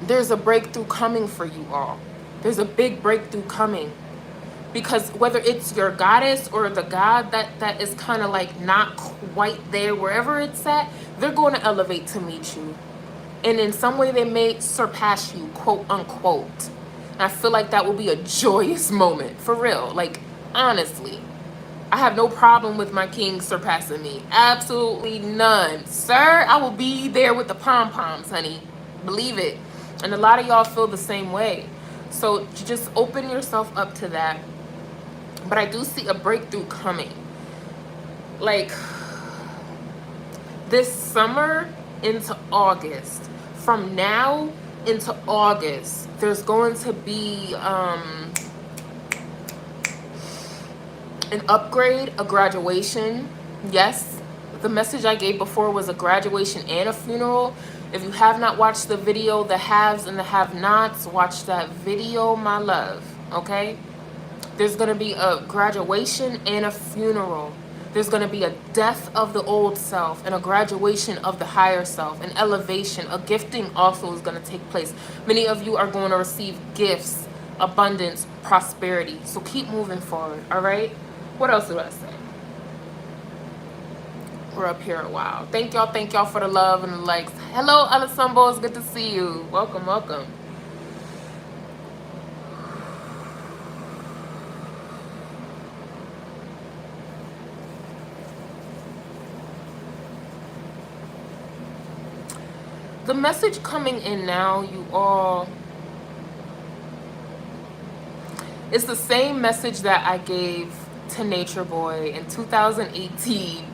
there's a breakthrough coming for you all. There's a big breakthrough coming. Because whether it's your goddess or the god that is kind of like not quite there, wherever it's at, they're going to elevate to meet you. And in some way they may surpass you, quote unquote. And I feel like that will be a joyous moment, for real. Like, honestly, I have no problem with my king surpassing me. Absolutely none. Sir, I will be there with the pom-poms, honey. Believe it. And a lot of y'all feel the same way. So just open yourself up to that. But I do see a breakthrough coming. Like, this summer into August. From now into August, there's going to be an upgrade, a graduation. Yes, The message I gave before was a graduation and a funeral. If you have not watched the video, the haves and the have-nots, watch that video, my love, okay? There's going to be a graduation and a funeral. There's going to be a death of the old self and a graduation of the higher self, an elevation, a gifting also is going to take place. Many of you are going to receive gifts, abundance, prosperity. So keep moving forward, all right? What else did I say? We're up here a while. Thank y'all for the love and the likes. Hello, Alessandro, it's good to see you. Welcome, welcome. The message coming in now, you all, it's the same message that I gave to NatureBoy in 2018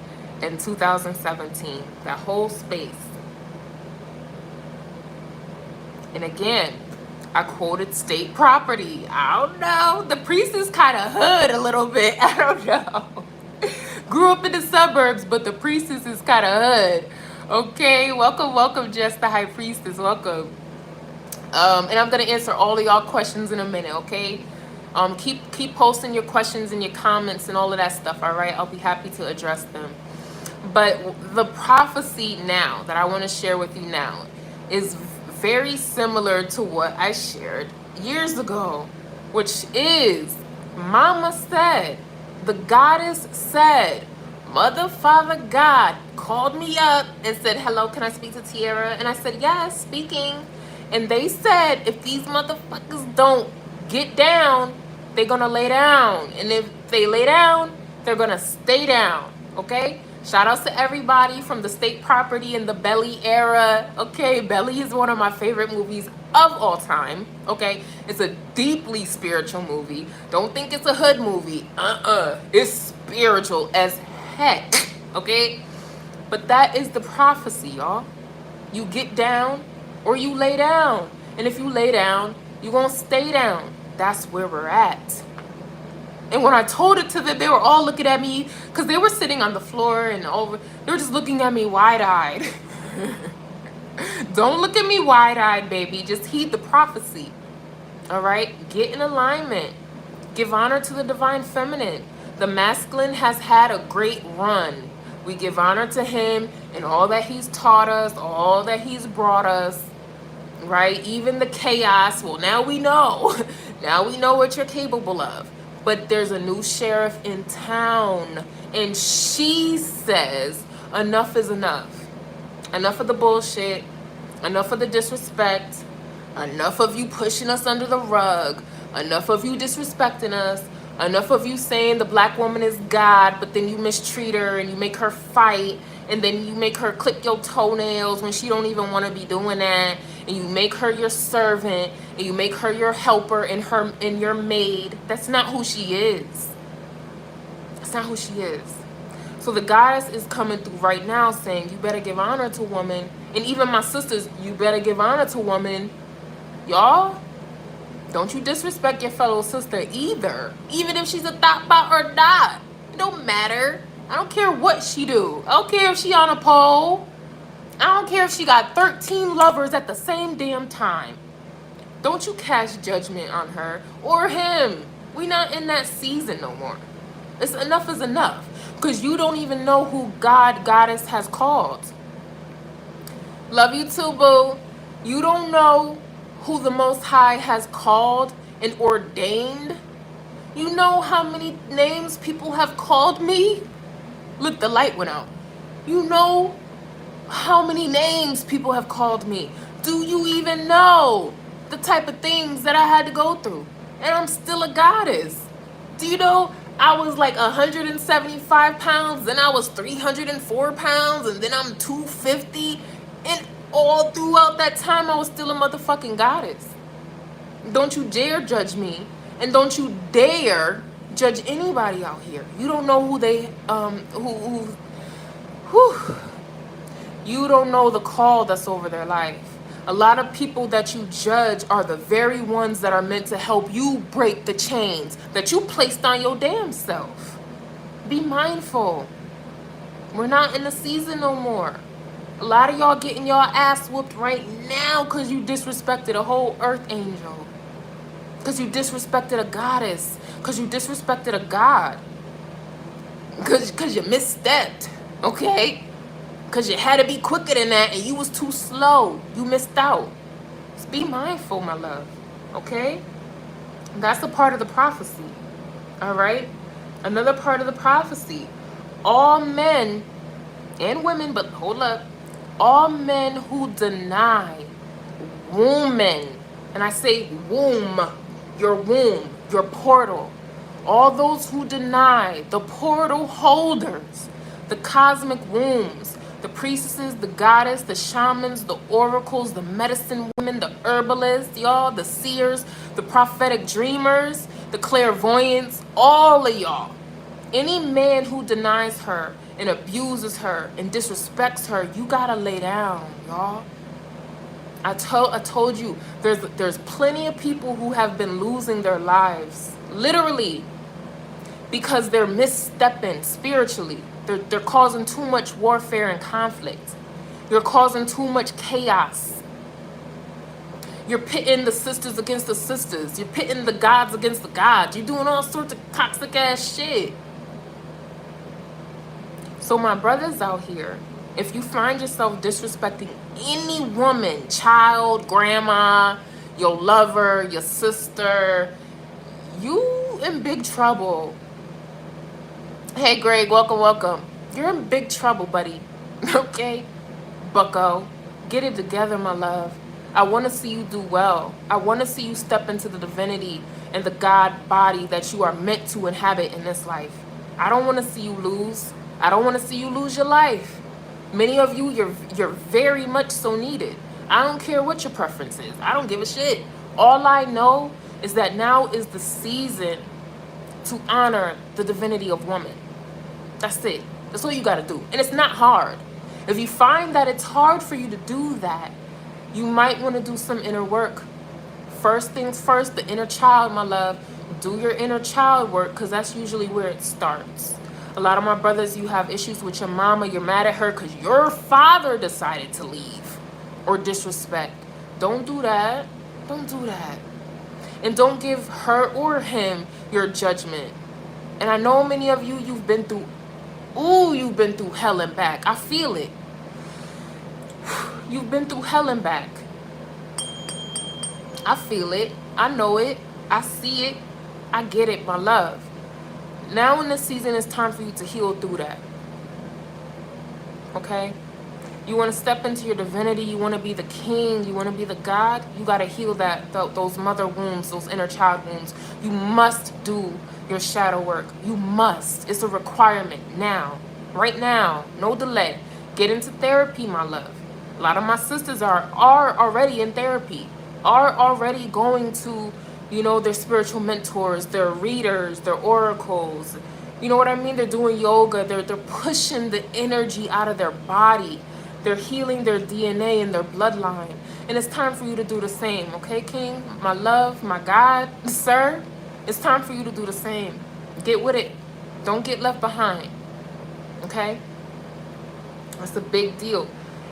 and 2017, that whole space. And again, I quoted state property. I don't know. The priest is kind of hood a little bit. I don't know. Grew up in the suburbs, but the priestess is kind of hood. Okay, welcome, Jess, the high priestess, welcome. And I'm gonna answer all of y'all questions in a minute, okay? Keep posting your questions and your comments and all of that stuff, all right? I'll be happy to address them. But the prophecy now that I want to share with you now is very similar to what I shared years ago, which is Mama said, the goddess said, Mother, Father, God called me up and said, hello, can I speak to Tiara? And I said, yes, speaking. And they said, if these motherfuckers don't get down, they're going to lay down. And if they lay down, they're going to stay down, okay? Shout outs to everybody from the state property and the Belly era. Okay, Belly is one of my favorite movies of all time. Okay, it's a deeply spiritual movie. Don't think it's a hood movie. It's spiritual as heck. Okay, but that is the prophecy, y'all. You get down or you lay down. And if you lay down, you won't stay down. That's where we're at. And when I told it to them, they were all looking at me because they were sitting on the floor and over. They were just looking at me wide-eyed. Don't look at me wide-eyed, baby. Just heed the prophecy. All right? Get in alignment. Give honor to the divine feminine. The masculine has had a great run. We give honor to him and all that he's taught us, all that he's brought us. Right? Even the chaos. Well, now we know. Now we know what you're capable of. But there's a new sheriff in town, and she says enough is enough. Enough of the bullshit, enough of the disrespect, enough of you pushing us under the rug, enough of you disrespecting us, enough of you saying the black woman is God, but then you mistreat her and you make her fight, and then you make her clip your toenails when she don't even want to be doing that, and you make her your servant, and you make her your helper and your maid. That's not who she is. That's not who she is. So the goddess is coming through right now saying, you better give honor to woman. And even my sisters, you better give honor to woman. Y'all, don't you disrespect your fellow sister either. Even if she's a thought bot or not. It don't matter. I don't care what she do. I don't care if she on a pole. I don't care if she got 13 lovers at the same damn time. Don't you cast judgment on her or him. We not in that season no more. It's enough is enough. Because you don't even know who goddess has called. Love you too, boo. You don't know who the Most High has called and ordained. You know how many names people have called me? Look, the light went out. You know how many names people have called me. Do you even know the type of things that I had to go through? And I'm still a goddess. Do you know I was like 175 pounds, then I was 304 pounds, and then I'm 250, and all throughout that time I was still a motherfucking goddess. Don't you dare judge me, and don't you dare judge anybody out here. You don't know who they you don't know the call that's over their life. A lot of people that you judge are the very ones that are meant to help you break the chains that you placed on your damn self. Be mindful. We're not in the season no more. A lot of y'all getting y'all ass whooped right now because you disrespected a whole earth angel. Because you disrespected a goddess. Because you disrespected a god. Because you misstepped. Okay? Because you had to be quicker than that and you was too slow. You missed out. Just be mindful, my love. Okay? That's a part of the prophecy. All right? Another part of the prophecy. All men and women, but hold up. All men who deny woman, and I say womb, your portal. All those who deny the portal holders, the cosmic wombs, the priestesses, the goddess, the shamans, the oracles, the medicine women, the herbalists, y'all, the seers, the prophetic dreamers, the clairvoyants, all of y'all. Any man who denies her and abuses her and disrespects her, you gotta lay down, y'all. I told you, there's plenty of people who have been losing their lives, literally, because they're misstepping spiritually. They're causing too much warfare and conflict. You're causing too much chaos. You're pitting the sisters against the sisters. You're pitting the gods against the gods. You're doing all sorts of toxic ass shit. So my brothers out here, if you find yourself disrespecting any woman, child, grandma, your lover, your sister, you in big trouble. Hey Greg, welcome, welcome. You're in big trouble, buddy. Okay? Bucko, get it together, my love. I want to see you do well. I want to see you step into the divinity and the God body that you are meant to inhabit in this life. I don't want to see you lose. I don't want to see you lose your life. Many of you, you're very much so needed. I don't care what your preference is. I don't give a shit. All I know is that now is the season to honor the divinity of woman. That's it. That's all you got to do. And it's not hard. If you find that it's hard for you to do that, you might want to do some inner work. First things first, the inner child, my love. Do your inner child work, because that's usually where it starts. A lot of my brothers, you have issues with your mama. You're mad at her because your father decided to leave or disrespect. Don't do that. Don't do that. And don't give her or him your judgment. And I know many of you, you've been through hell and back. I feel it. You've been through hell and back. I feel it. I know it. I see it. I get it, my love. Now in this season, it's time for you to heal through that. Okay? You want to step into your divinity. You want to be the king. You want to be the God. You got to heal those mother wounds, those inner child wounds. You must do your shadow work. You must. It's a requirement now. Right now. No delay. Get into therapy, my love. A lot of my sisters are already in therapy. Are already going to, their spiritual mentors, their readers, their oracles. You know what I mean? They're doing yoga. They're pushing the energy out of their body. They're healing their DNA and their bloodline. And it's time for you to do the same. Okay, King? My love, my God, sir? It's time for you to do the same. Get with it. Don't get left behind. Okay? That's a big deal.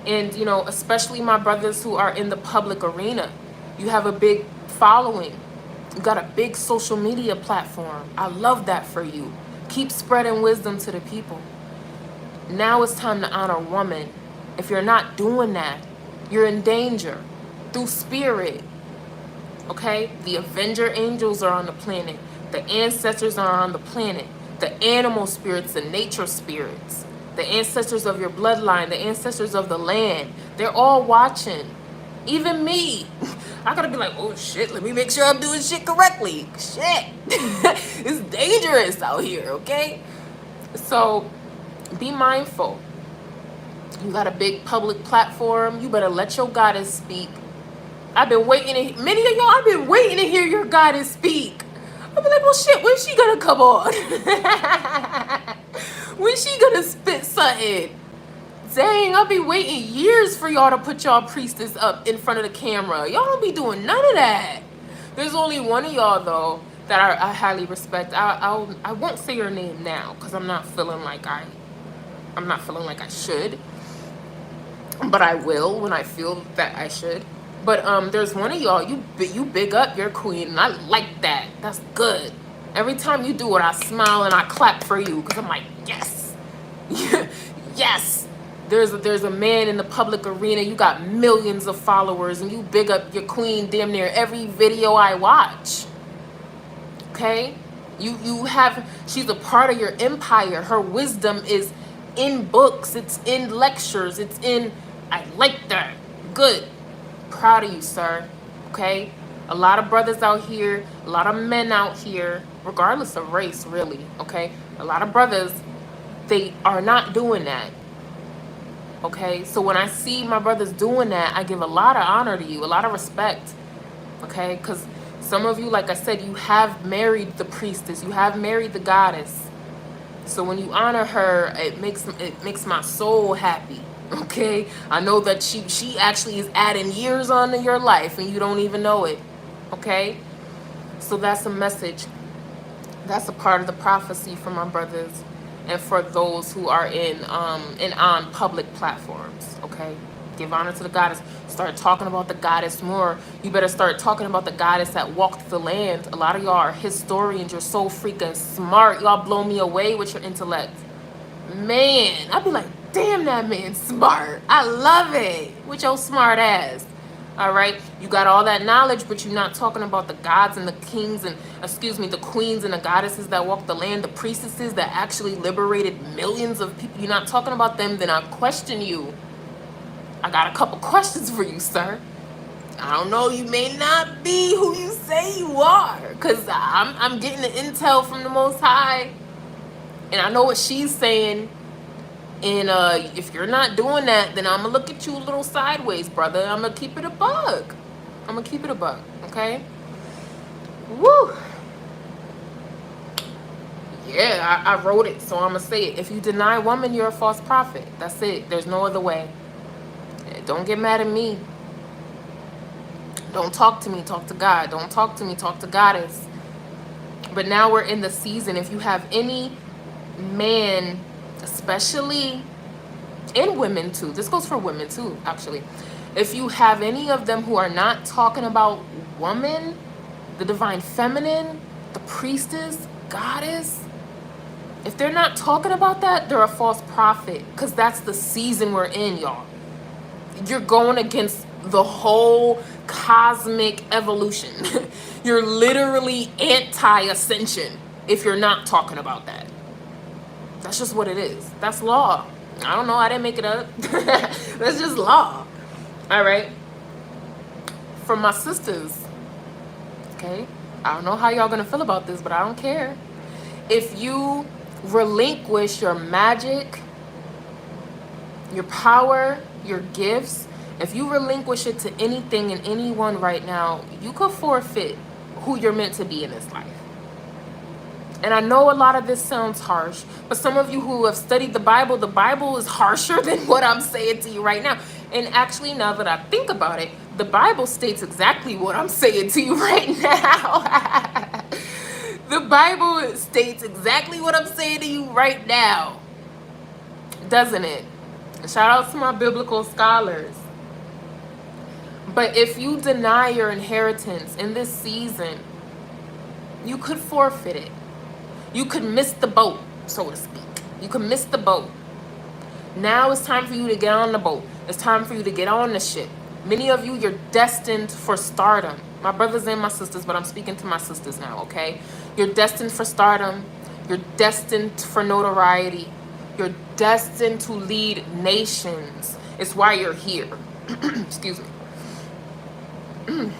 And, especially my brothers who are in the public arena. You have a big following. You got a big social media platform. I love that for you. Keep spreading wisdom to the people. Now it's time to honor woman. If you're not doing that, you're in danger through spirit. Okay? The Avenger angels are on the planet. The ancestors are on the planet. The animal spirits, the nature spirits, the ancestors of your bloodline, the ancestors of the land, they're all watching. Even me. I gotta be like, oh shit, let me make sure I'm doing shit correctly. Shit. It's dangerous out here, okay? So be mindful. You got a big public platform. You better let your goddess speak. I've been waiting many of y'all, I've been waiting to hear your goddess speak. I'll be like, well shit, when's she gonna come on? When's she gonna spit something? Dang, I'll be waiting years for y'all to put y'all priestess up in front of the camera. Y'all don't be doing none of that. There's only one of y'all, though, that I highly respect. I won't say your name now because I'm not feeling like I I'm not feeling like I should, but I will when I feel that I should. But there's one of y'all, you big up your queen, and I like that. That's good. Every time you do it, I smile and I clap for you, because I'm like, yes. Yes. There's a man in the public arena, you got millions of followers, and you big up your queen damn near every video I watch. Okay? You have, she's a part of your empire. Her wisdom is in books, it's in lectures, it's in, I like that. Good. Proud of you, sir. Okay? A lot of brothers out here, a lot of men out here, regardless of race, really, okay? A lot of brothers, they are not doing that. Okay? So when I see my brothers doing that, I give a lot of honor to you, a lot of respect. Okay? Because some of you, like I said, you have married the priestess, you have married the goddess. So when you honor her, it makes my soul happy. Okay, I know that she actually is adding years onto your life and you don't even know it. Okay, so that's a message. That's a part of the prophecy for my brothers and for those who are in on public platforms. Okay, give honor to the goddess. Start talking about the goddess more. You better start talking about the goddess that walked the land. A lot of y'all are historians. You're so freaking smart. Y'all blow me away with your intellect. Man, I'd be like, damn, that man's smart. I love it. With your smart ass. All right, you got all that knowledge, but you're not talking about the gods and the kings and, excuse me, the queens and the goddesses that walk the land, the priestesses that actually liberated millions of people. You're not talking about them, then I question you. I got a couple questions for you, sir. I don't know, you may not be who you say you are, because I'm getting the intel from the Most High, and I know what she's saying. And if you're not doing that, then I'm going to look at you a little sideways, brother. I'm going to keep it a bug. I'm going to keep it a bug, okay? Woo! Yeah, I wrote it, so I'm going to say it. If you deny woman, you're a false prophet. That's it. There's no other way. Don't get mad at me. Don't talk to me. Talk to God. Don't talk to me. Talk to Goddess. But now we're in the season. If you have any man, especially, and women too, this goes for women too, actually, if you have any of them who are not talking about woman, the divine feminine, the priestess, goddess, if they're not talking about that, they're a false prophet, because that's the season we're in, y'all. You're going against the whole cosmic evolution. You're literally anti-ascension if you're not talking about that. That's just what it is. That's law. I don't know. I didn't make it up. That's just law. All right. For my sisters, okay? I don't know how y'all gonna feel about this, but I don't care. If you relinquish your magic, your power, your gifts, if you relinquish it to anything and anyone right now, you could forfeit who you're meant to be in this life. And I know a lot of this sounds harsh, but some of you who have studied the Bible is harsher than what I'm saying to you right now. And actually, now that I think about it, the Bible states exactly what I'm saying to you right now. The Bible states exactly what I'm saying to you right now. Doesn't it? Shout out to my biblical scholars. But if you deny your inheritance in this season, you could forfeit it. You could miss the boat, so to speak. You could miss the boat. Now it's time for you to get on the boat. It's time for you to get on the ship. Many of you, you're destined for stardom. My brothers and my sisters, but I'm speaking to my sisters now, okay? You're destined for stardom. You're destined for notoriety. You're destined to lead nations. It's why you're here. Excuse me.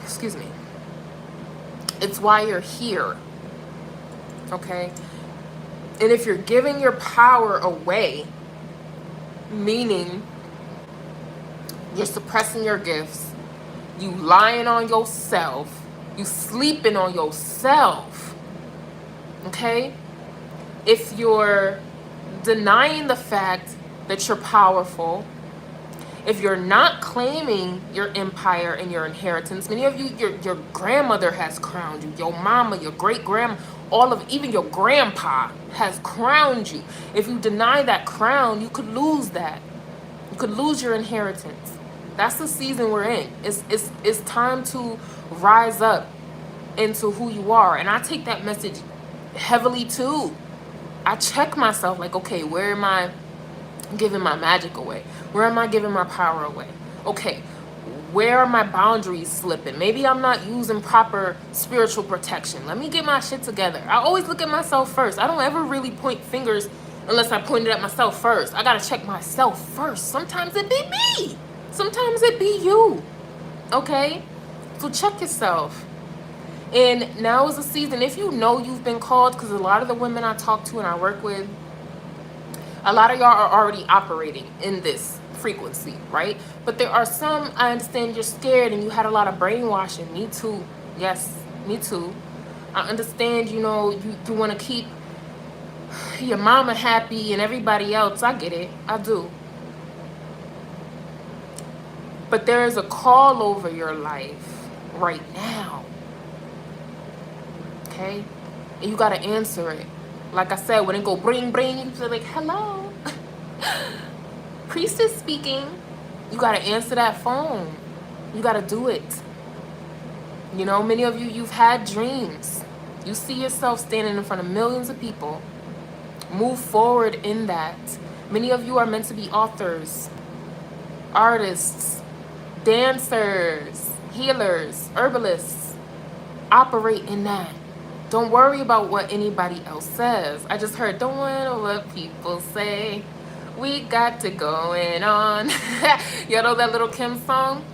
Excuse me. It's why you're here. Okay? And if you're giving your power away, meaning you're suppressing your gifts, you lying on yourself, you sleeping on yourself, okay? If you're denying the fact that you're powerful, if you're not claiming your empire and your inheritance, many of you, your grandmother has crowned you, your mama, your great grandma, even your grandpa has crowned you. If you deny that crown, you could lose that. You could lose your inheritance. That's the season we're in. It's time to rise up into who you are. And I take that message heavily too. I check myself like, okay, where am I giving my magic away? Where am I giving my power away? Okay, where are my boundaries slipping? Maybe I'm not using proper spiritual protection. Let me get my shit together. I always look at myself first. I don't ever really point fingers unless I point it at myself first. I gotta check myself first. Sometimes it be me. Sometimes it be you. Okay? So check yourself. And now is the season, if you know you've been called, because a lot of the women I talk to and I work with, a lot of y'all are already operating in this frequency, right? But there are some, I understand you're scared and you had a lot of brainwashing. Me too. Yes, me too. I understand, you know, you want to keep your mama happy and everybody else. I get it. I do. But there is a call over your life right now. Okay? And you got to answer it. Like I said, when it go bring, you feel like, hello. Priestess speaking. You got to answer that phone. You got to do it. You know, many of you, you've had dreams. You see yourself standing in front of millions of people. Move forward in that. Many of you are meant to be authors, artists, dancers, healers, herbalists. Operate in that. Don't worry about what anybody else says. I just heard, don't worry what people say. We got to going on. You know that little Kim song?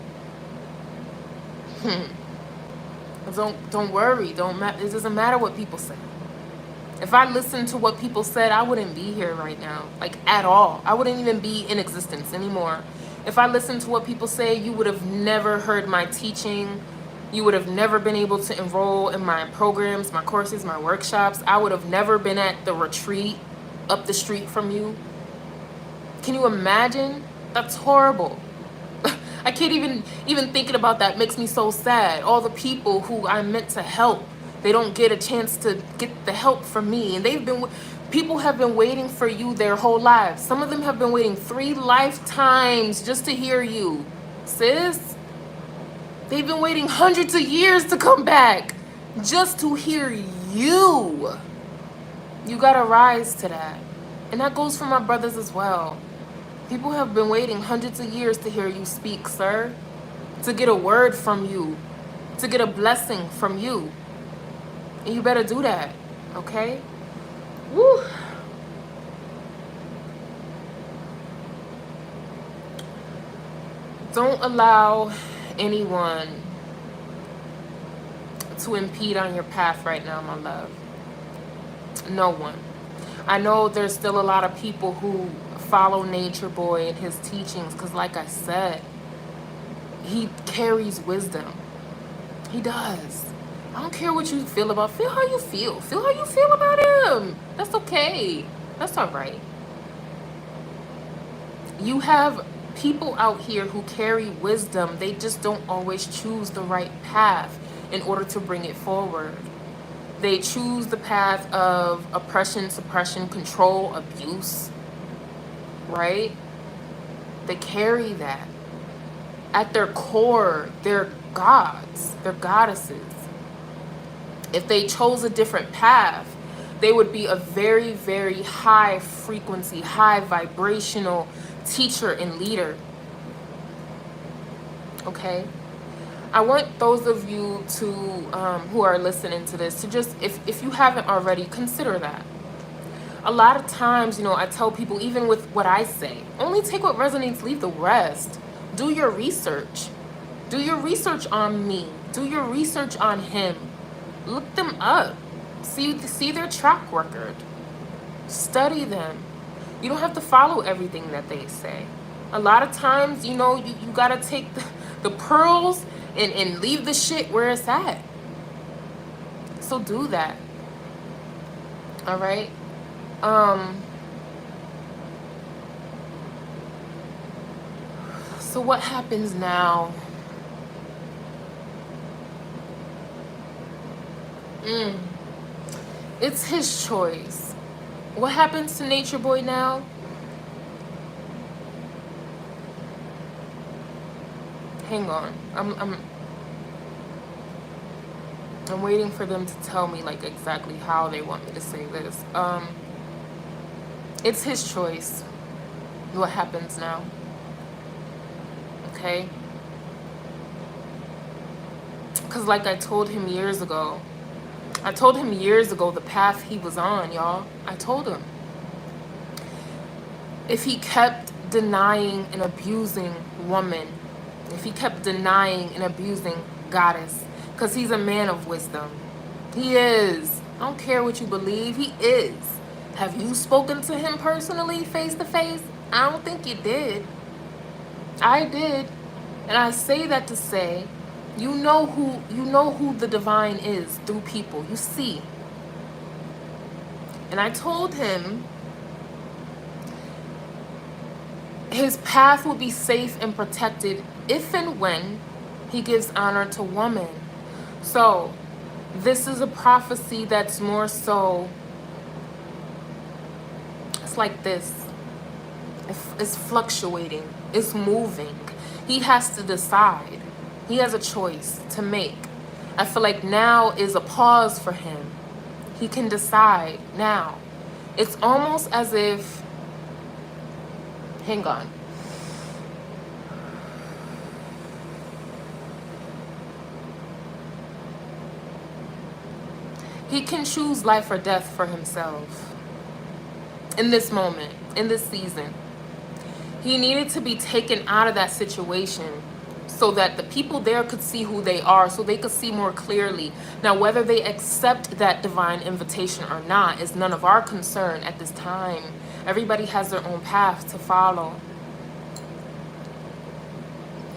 Don't worry. It doesn't matter what people say. If I listened to what people said, I wouldn't be here right now. Like, at all. I wouldn't even be in existence anymore. If I listened to what people say, you would have never heard my teaching. You would have never been able to enroll in my programs, my courses, my workshops. I would have never been at the retreat up the street from you. Can you imagine? That's horrible. I can't even thinking about that makes me so sad. All the people who I meant to help, they don't get a chance to get the help from me. And people have been waiting for you their whole lives. Some of them have been waiting 3 lifetimes just to hear you. Sis, they've been waiting hundreds of years to come back just to hear you. You gotta rise to that. And that goes for my brothers as well. People have been waiting hundreds of years to hear you speak, sir. To get a word from you. To get a blessing from you. And you better do that, okay? Woo. Don't allow anyone to impede on your path right now, my love. No one. I know there's still a lot of people who follow NatureBoy and his teachings because, like I said, he carries wisdom. He does. I don't care what you feel about. Feel how you feel. Feel how you feel about him. That's okay. That's all right. You have people out here who carry wisdom. They just don't always choose the right path in order to bring it forward. They choose the path of oppression, suppression, control, abuse, right? They carry that. At their core, they're gods, they're goddesses. If they chose a different path, they would be a very, very high frequency, high vibrational teacher and leader. Okay? I want those of you to who are listening to this to just, if you haven't already, consider that. A lot of times, you know, I tell people, even with what I say, only take what resonates, leave the rest. Do your research. Do your research on me. Do your research on him. Look them up. See their track record. Study them. You don't have to follow everything that they say. A lot of times, you know, you gotta take the pearls and leave the shit where it's at. So do that. All right? So what happens now? It's his choice. What happens to NatureBoy now? Hang on. I'm waiting for them to tell me like exactly how they want me to say this. It's his choice. What happens now? Okay? Because like I told him years ago the path he was on, y'all. I told him. If he kept denying and abusing woman, if he kept denying and abusing goddess, because he's a man of wisdom. He is. I don't care what you believe. He is. Have you spoken to him personally, face to face? I don't think you did. I did. And I say that to say, you know who the divine is through people. You see. And I told him his path will be safe and protected if and when he gives honor to woman. So this is a prophecy that's more so, it's like this. It's fluctuating. It's moving. He has to decide. He has a choice to make. I feel like now is a pause for him. He can decide now. It's almost as if, hang on. He can choose life or death for himself. In this moment, in this season. He needed to be taken out of that situation so that the people there could see who they are, so they could see more clearly. Now, whether they accept that divine invitation or not is none of our concern at this time. Everybody has their own path to follow.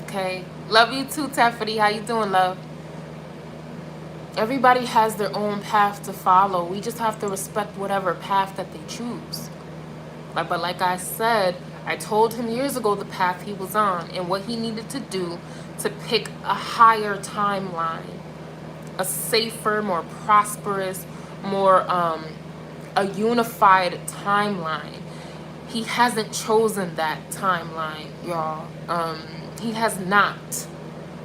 Okay? Love you too, Tiffany. How you doing, love? Everybody has their own path to follow. We just have to respect whatever path that they choose. But like I said, I told him years ago the path he was on and what he needed to do to pick a higher timeline, a safer, more prosperous, more a unified timeline. He hasn't chosen that timeline, y'all. He has not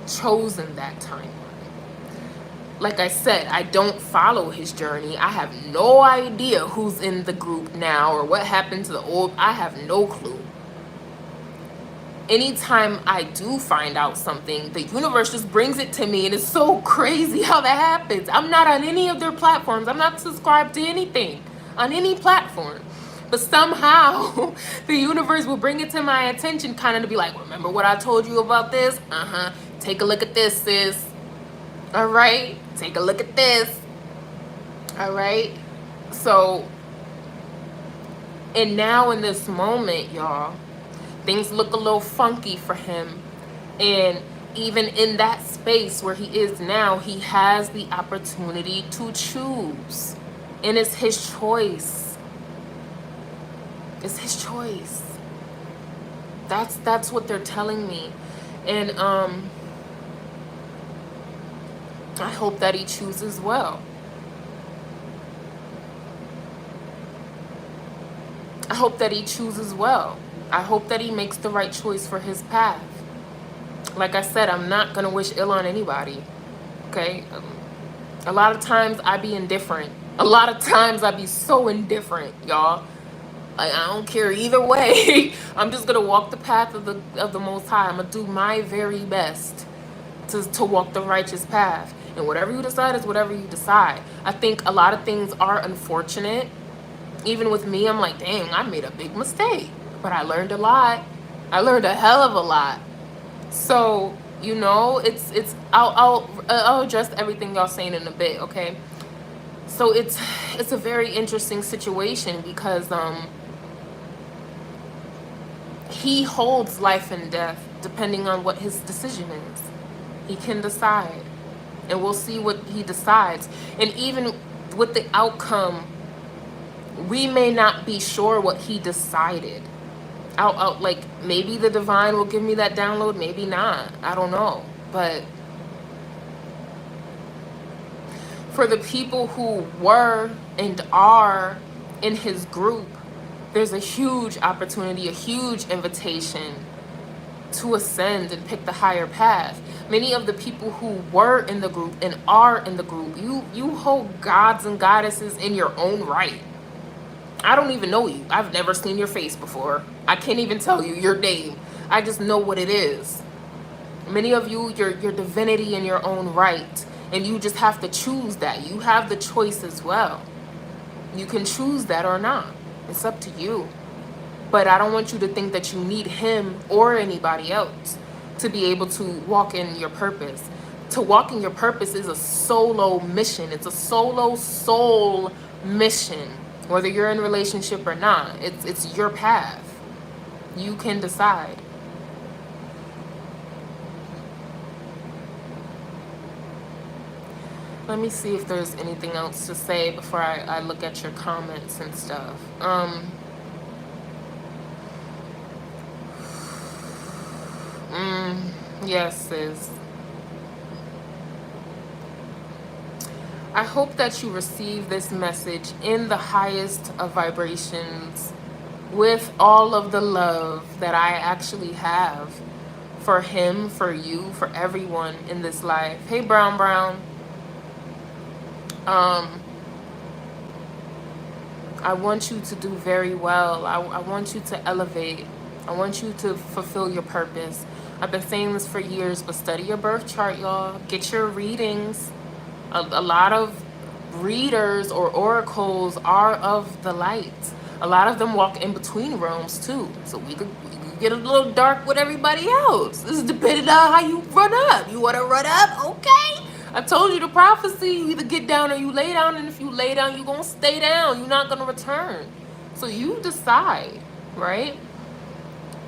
chosen that timeline. Like I said, I don't follow his journey. I have no idea who's in the group now or what happened to the old. I have no clue. Anytime I do find out something, the universe just brings it to me, and it's so crazy how that happens. I'm not on any of their platforms. I'm not subscribed to anything on any platform. But somehow the universe will bring it to my attention, kind of to be like, remember what I told you about this? Take a look at this, sis. All right, take a look at this. All right, so, and now in this moment, y'all, things look a little funky for him. And even in that space where he is now, he has the opportunity to choose. And it's his choice. It's his choice. That's what they're telling me. And I hope that he chooses well. I hope that he chooses well. I hope that he makes the right choice for his path. Like I said, I'm not going to wish ill on anybody. Okay? A lot of times I be indifferent. A lot of times I be so indifferent, y'all. Like, I don't care either way. I'm just going to walk the path of the Most High. I'm going to do my very best to walk the righteous path. And whatever you decide is whatever you decide. I think a lot of things are unfortunate. Even with me, I'm like, dang, I made a big mistake. But I learned a lot. I learned a hell of a lot. So, you know, I'll address everything y'all saying in a bit, okay? So it's a very interesting situation because he holds life and death depending on what his decision is. He can decide. And we'll see what he decides. And even with the outcome, we may not be sure what he decided. Like, maybe the divine will give me that download, maybe not. I don't know. But For the people who were and are in his group, there's a huge opportunity, a huge invitation to ascend and pick the higher path. Many of the people who were in the group and are in the group, you hold gods and goddesses in your own right. I don't even know you. I've never seen your face before. I can't even tell you your name. I just know what it is. Many of you, your divinity in your own right. And you just have to choose that. You have the choice as well. You can choose that or not. It's up to you. But I don't want you to think that you need him or anybody else to be able to walk in your purpose. To walk in your purpose is a solo mission. It's a solo soul mission. Whether you're in a relationship or not, it's your path. You can decide. Let me see if there's anything else to say before I look at your comments and stuff. Yes, sis. I hope that you receive this message in the highest of vibrations with all of the love that I actually have for him, for you, for everyone in this life. Hey, Brown Brown. I want you to do very well. I want you to elevate. I want you to fulfill your purpose. I've been saying this for years, but study your birth chart, y'all. Get your readings. A lot of readers or oracles are of the light. A lot of them walk in between realms too. So we could get a little dark with everybody else. This is depending on how you run up. You want to run up? Okay. I told you the prophecy. You either get down or you lay down. And if you lay down, you're going to stay down. You're not going to return. So you decide, right?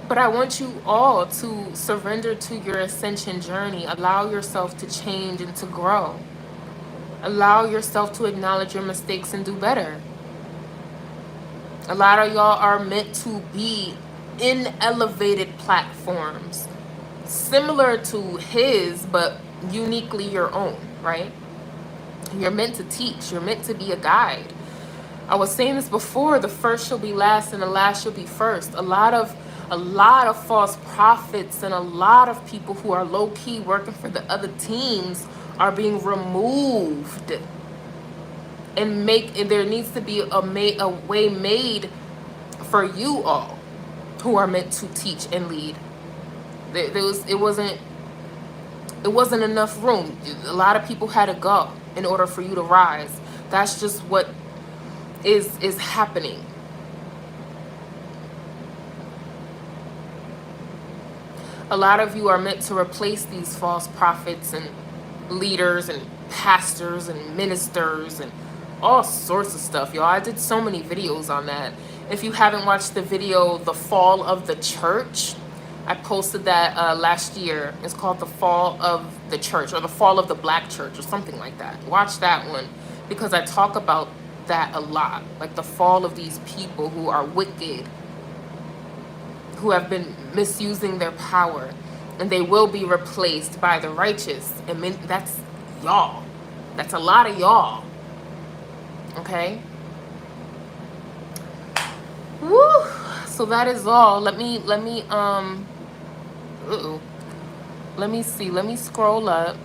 But I want you all to surrender to your ascension journey. Allow yourself to change and to grow. Allow yourself to acknowledge your mistakes and do better. A lot of y'all are meant to be in elevated platforms, similar to his, but uniquely your own, right? You're meant to teach. You're meant to be a guide. I was saying this before, the first shall be last and the last shall be first. A lot of false prophets and a lot of people who are low-key working for the other teams are being removed, and there needs to be a way made for you all who are meant to teach and lead. It wasn't enough room. A lot of people had to go in order for you to rise. That's just what is happening. A lot of you are meant to replace these false prophets and leaders and pastors and ministers and all sorts of stuff, y'all. I did so many videos on that. If you haven't watched the video, The Fall of the Church, I posted that last year. It's called The Fall of the Church, or The Fall of the Black Church, or something like that. Watch that one, because I talk about that a lot. Like the fall of these people who are wicked, who have been misusing their power, and they will be replaced by the righteous. And that's y'all. That's a lot of y'all. Okay? Woo! So that is all. Let me see. Let me scroll up.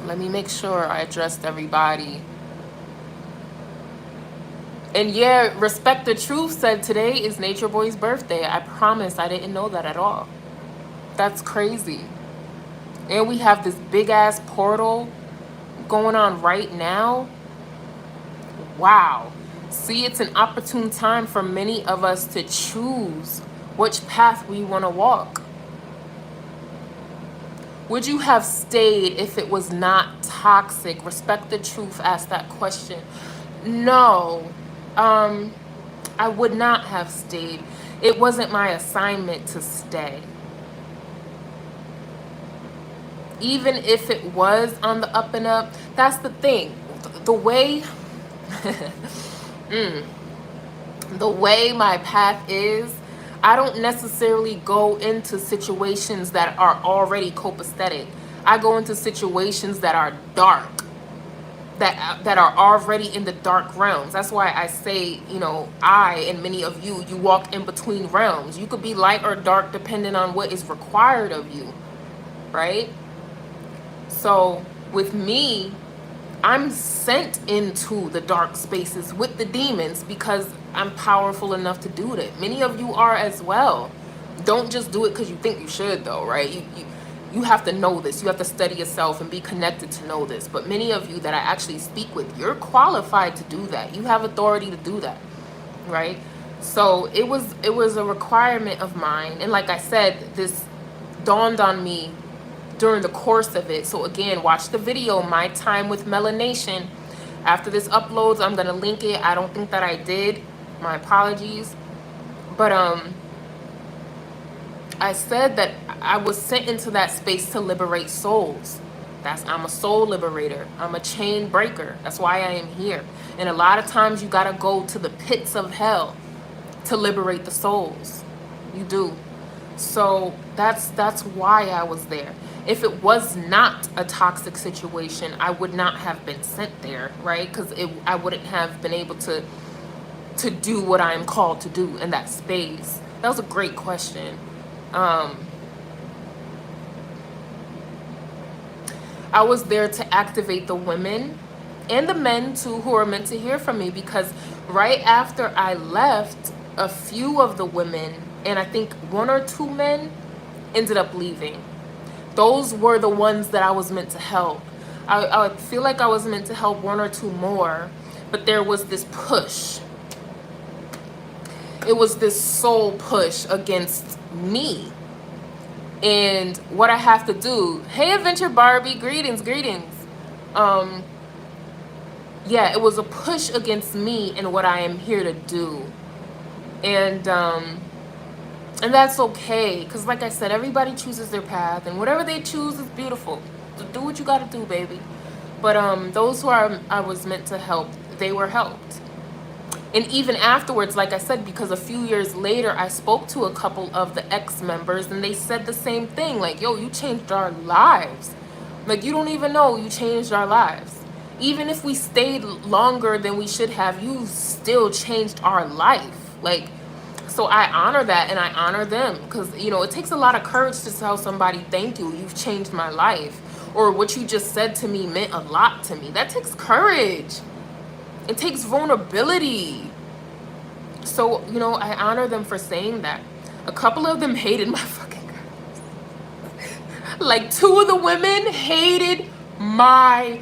Let me make sure I addressed everybody. And yeah, Respect the Truth said today is NatureBoy's birthday. I promise I didn't know that at all. That's crazy. And we have this big ass portal going on right now. Wow. See, it's an opportune time for many of us to choose which path we want to walk. Would you have stayed if it was not toxic? Respect the Truth asked that question. No. I would not have stayed. It wasn't my assignment to stay. Even if it was on the up and up, that's the thing. The way the way my path is, I don't necessarily go into situations that are already copacetic. I go into situations that are dark. that are already in the dark realms. That's why I say, you know, I and many of you walk in between realms. You could be light or dark depending on what is required of you, right? So with me, I'm sent into the dark spaces with the demons because I'm powerful enough to do that. Many of you are as well. Don't just do it because you think you should, though, right? You have to know this. You have to study yourself and be connected to know this. But many of you that I actually speak with, you're qualified to do that. You have authority to do that, right? So it was a requirement of mine. And like I said, this dawned on me during the course of it. So again, watch the video, My Time with Melanation. After this uploads, I'm gonna link it. I don't think that I did. My apologies. But I said that I was sent into that space to liberate souls. I'm a soul liberator. I'm a chain breaker. That's why I am here. And a lot of times you gotta go to the pits of hell to liberate the souls. You do. So that's why I was there. If it was not a toxic situation, I would not have been sent there, right? Because I wouldn't have been able to do what I am called to do in that space. That was a great question. I was there to activate the women and the men too who are meant to hear from me, because right after I left, a few of the women and I think one or two men ended up leaving. Those were the ones that I was meant to help. I feel like I was meant to help one or two more, but there was this push. It was this soul push against me. And what I have to do, hey Adventure Barbie, greetings. Yeah, it was a push against me and what I am here to do. And that's okay, because like I said, everybody chooses their path, and whatever they choose is beautiful. So do what you gotta do, baby. But those who I was meant to help, they were helped. And even afterwards, like I said, because a few years later, I spoke to a couple of the ex-members, and they said the same thing. Like, yo, you changed our lives. Like, you don't even know you changed our lives. Even if we stayed longer than we should have, you still changed our life. Like, so I honor that, and I honor them, because, you know, it takes a lot of courage to tell somebody, thank you, you've changed my life. Or what you just said to me meant a lot to me. That takes courage. It takes vulnerability. So, you know, I honor them for saying that. A couple of them hated my fucking guts. Like, two of the women hated my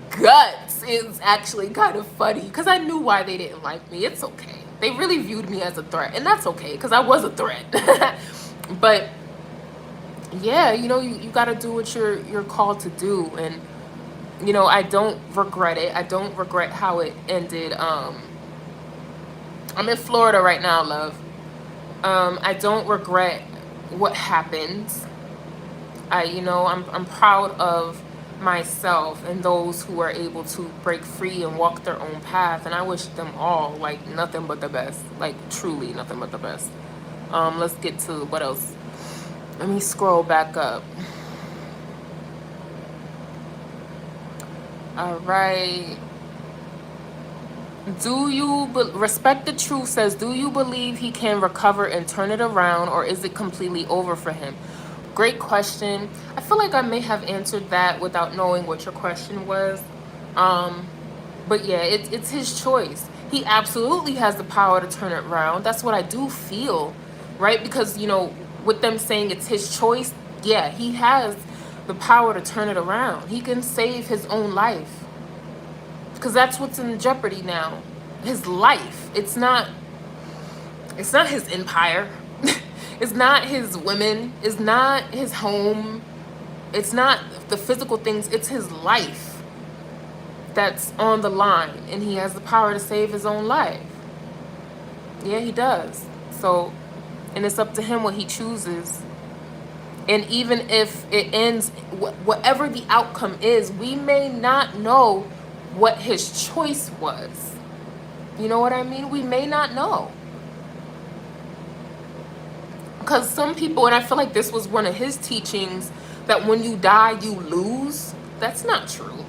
guts. It's actually kind of funny because I knew why they didn't like me. It's okay. They really viewed me as a threat, and that's okay because I was a threat. But yeah, you know, you got to do what you're called to do. And you know, I don't regret it. I don't regret how it ended. I'm in Florida right now, love. I don't regret what happened. You know, I'm proud of myself and those who are able to break free and walk their own path. And I wish them all, like, nothing but the best. Like, truly nothing but the best. Let's get to what else. Let me scroll back up. All right. Respect the Truth says, do you believe he can recover and turn it around, or is it completely over for him? Great question. I feel like I may have answered that without knowing what your question was. But yeah, it's his choice. He absolutely has the power to turn it around. That's what I do feel, right? Because, you know, with them saying it's his choice, yeah, he has the power to turn it around. He can save his own life. Because that's what's in jeopardy now. His life. It's not his empire. It's not his women. It's not his home. It's not the physical things. It's his life that's on the line. And he has the power to save his own life. Yeah, he does. So, and it's up to him what he chooses. And even if it ends, whatever the outcome is, we may not know what his choice was. You know what I mean? We may not know. Because some people, and I feel like this was one of his teachings, that when you die, you lose. That's not true.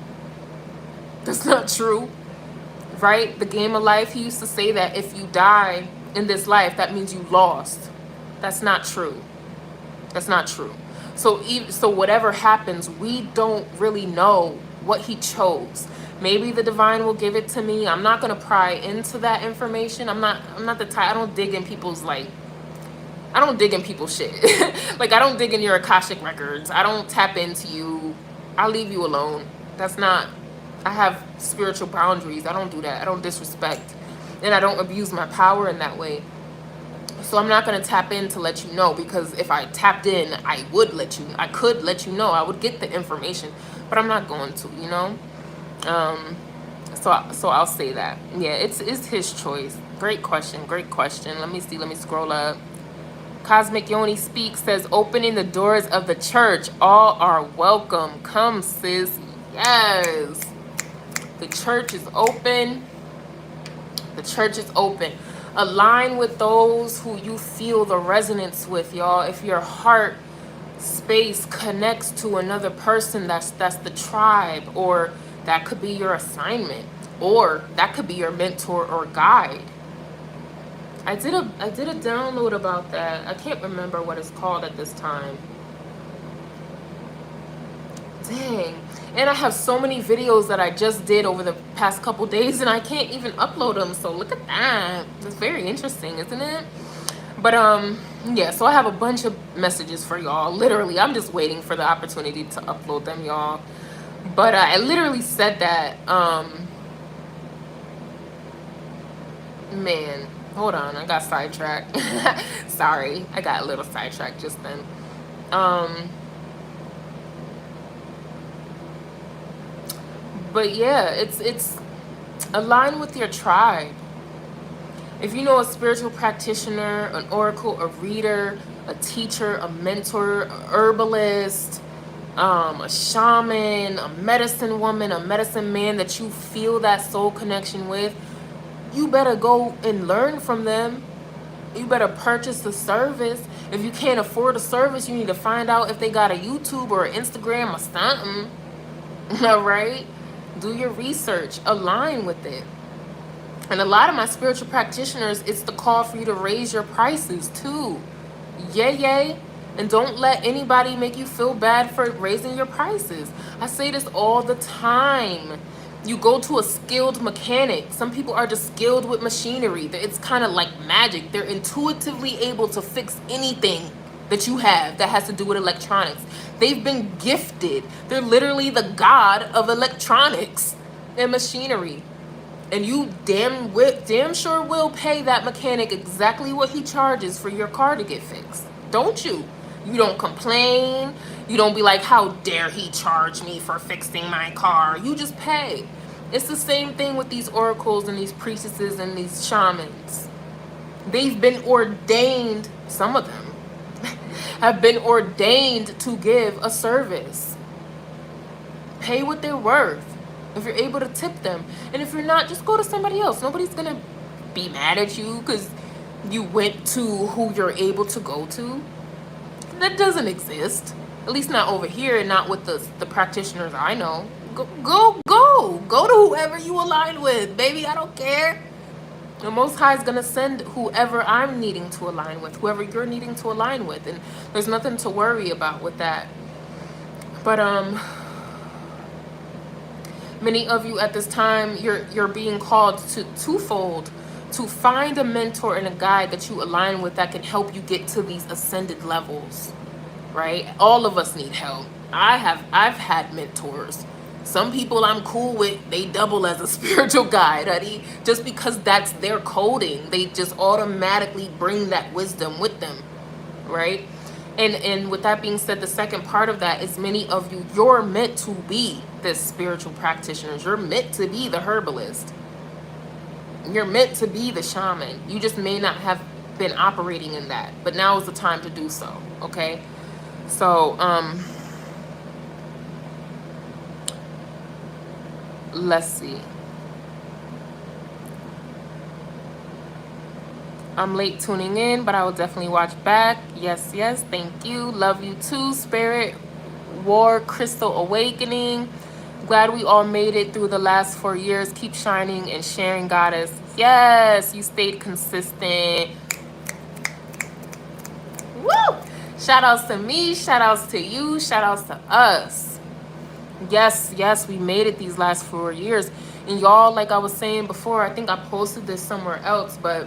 That's not true, right? The game of life, he used to say that if you die in this life, that means you lost. That's not true. That's not true. So whatever happens, we don't really know what he chose. Maybe the divine will give it to me. I'm not gonna pry into that information. I'm not the type. I don't dig in people's shit. Like, I don't dig in your Akashic records. I don't tap into you. I'll leave you alone. That's not, I have spiritual boundaries. I don't do that. I don't disrespect. And I don't abuse my power in that way. So I'm not going to tap in to let you know, because if I tapped in, I could let you know. I would get the information, but I'm not going to, you know? So I'll say that. Yeah, it's his choice. Great question. Great question. Let me see. Let me scroll up. Cosmic Yoni Speaks says, opening the doors of the church. All are welcome. Come, sis. Yes. The church is open. The church is open. Align with those who you feel the resonance with, y'all. If your heart space connects to another person, that's the tribe, or that could be your assignment, or that could be your mentor or guide. I did a download about that. I can't remember what it's called at this time. Dang. And I have so many videos that I just did over the past couple days, and I can't even upload them. So look at that. It's very interesting, isn't it? But yeah, so I have a bunch of messages for y'all. Literally, I'm just waiting for the opportunity to upload them, y'all. But I literally said that, man, hold on, I got sidetracked. Sorry, I got a little sidetracked just then. But yeah, it's align with your tribe. If you know a spiritual practitioner, an oracle, a reader, a teacher, a mentor, a herbalist, a shaman, a medicine woman, a medicine man that you feel that soul connection with, you better go and learn from them. You better purchase the service. If you can't afford a service, you need to find out if they got a YouTube or an Instagram or something. All right? Do your research. Align with it. And a lot of my spiritual practitioners, it's the call for you to raise your prices too. Yay, yay. And don't let anybody make you feel bad for raising your prices. I say this all the time. You go to a skilled mechanic. Some people are just skilled with machinery. It's kind of like magic. They're intuitively able to fix anything that you have that has to do with electronics. They've been gifted. They're literally the god of electronics and machinery. And you damn sure will pay that mechanic exactly what he charges for your car to get fixed. Don't you? You don't complain. You don't be like, how dare he charge me for fixing my car? You just pay. It's the same thing with these oracles and these priestesses and these shamans. They've been ordained, some of them have been ordained to give a service. Pay what they're worth if you're able to tip them. And if you're not, just go to somebody else. Nobody's gonna be mad at you because you went to who you're able to go to. That doesn't exist. At least not over here, and not with the practitioners I know. Go to whoever you align with, baby. I don't care. The Most High is gonna send whoever I'm needing to align with, whoever you're needing to align with, and there's nothing to worry about with that. But many of you at this time, you're being called to twofold, to find a mentor and a guide that you align with that can help you get to these ascended levels, right? All of us need help. I've had mentors. Some people I'm cool with, they double as a spiritual guide, honey, just because that's their coding. They just automatically bring that wisdom with them, right? And with that being said, the second part of that is many of you, you're meant to be this spiritual practitioners. You're meant to be the herbalist. You're meant to be the shaman. You just may not have been operating in that, but now is the time to do so, okay? So, let's see. I'm late tuning in, but I will definitely watch back. Yes, thank you. Love you too, Spirit. War Crystal Awakening. Glad we all made it through the last 4 years. Keep shining and sharing, goddess. Yes, you stayed consistent. Woo! Shout outs to me, shout outs to you, shout outs to us. Yes, yes, we made it these last 4 years. And y'all, like I was saying before, I think I posted this somewhere else, but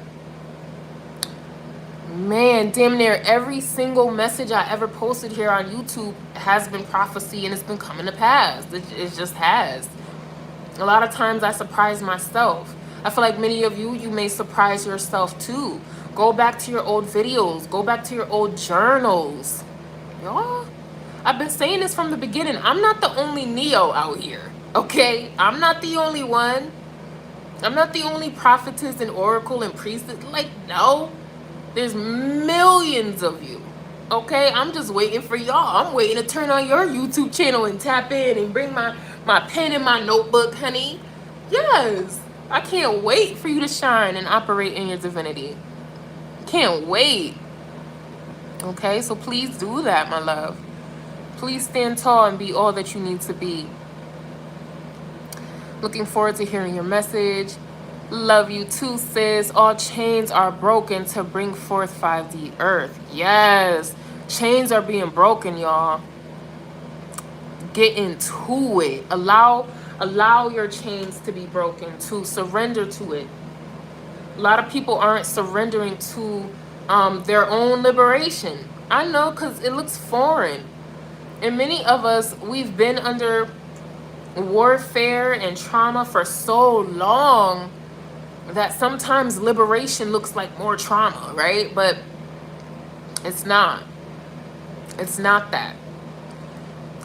man, damn near every single message I ever posted here on YouTube has been prophecy, and it's been coming to pass. It just has. A lot of times I surprise myself. I feel like many of you may surprise yourself too. Go back to your old videos. Go back to your old journals. Y'all, I've been saying this from the beginning. I'm not the only Neo out here, okay? I'm not the only one. I'm not the only prophetess and oracle and priestess. Like, no. There's millions of you, okay? I'm just waiting for y'all. I'm waiting to turn on your YouTube channel and tap in and bring my pen and my notebook, honey. Yes. I can't wait for you to shine and operate in your divinity. Can't wait. Okay, so please do that, my love. Please stand tall and be all that you need to be. Looking forward to hearing your message. Love you too, sis. All chains are broken to bring forth 5D Earth. Yes. Chains are being broken, y'all. Get into it. Allow your chains to be broken, to surrender to it. A lot of people aren't surrendering to their own liberation. I know, because it looks foreign. And many of us, we've been under warfare and trauma for so long that sometimes liberation looks like more trauma, right? But it's not. It's not that.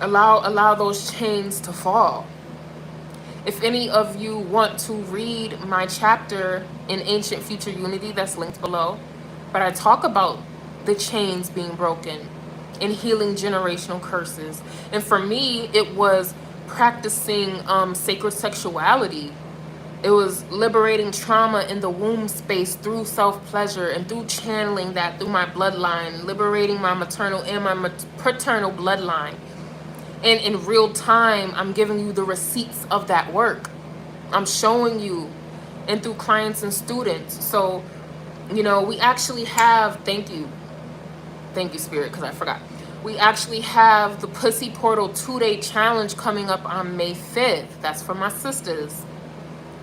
Allow those chains to fall. If any of you want to read my chapter in Ancient Future Unity, that's linked below. But I talk about the chains being broken and healing generational curses. And for me, it was practicing sacred sexuality. It was liberating trauma in the womb space through self-pleasure and through channeling that through my bloodline, liberating my maternal and my paternal bloodline. And in real time, I'm giving you the receipts of that work. I'm showing you, and through clients and students. So, you know, we actually have, thank you Spirit, because I forgot. We actually have the Pussy Portal 2-day challenge coming up on May 5th. That's for my sisters.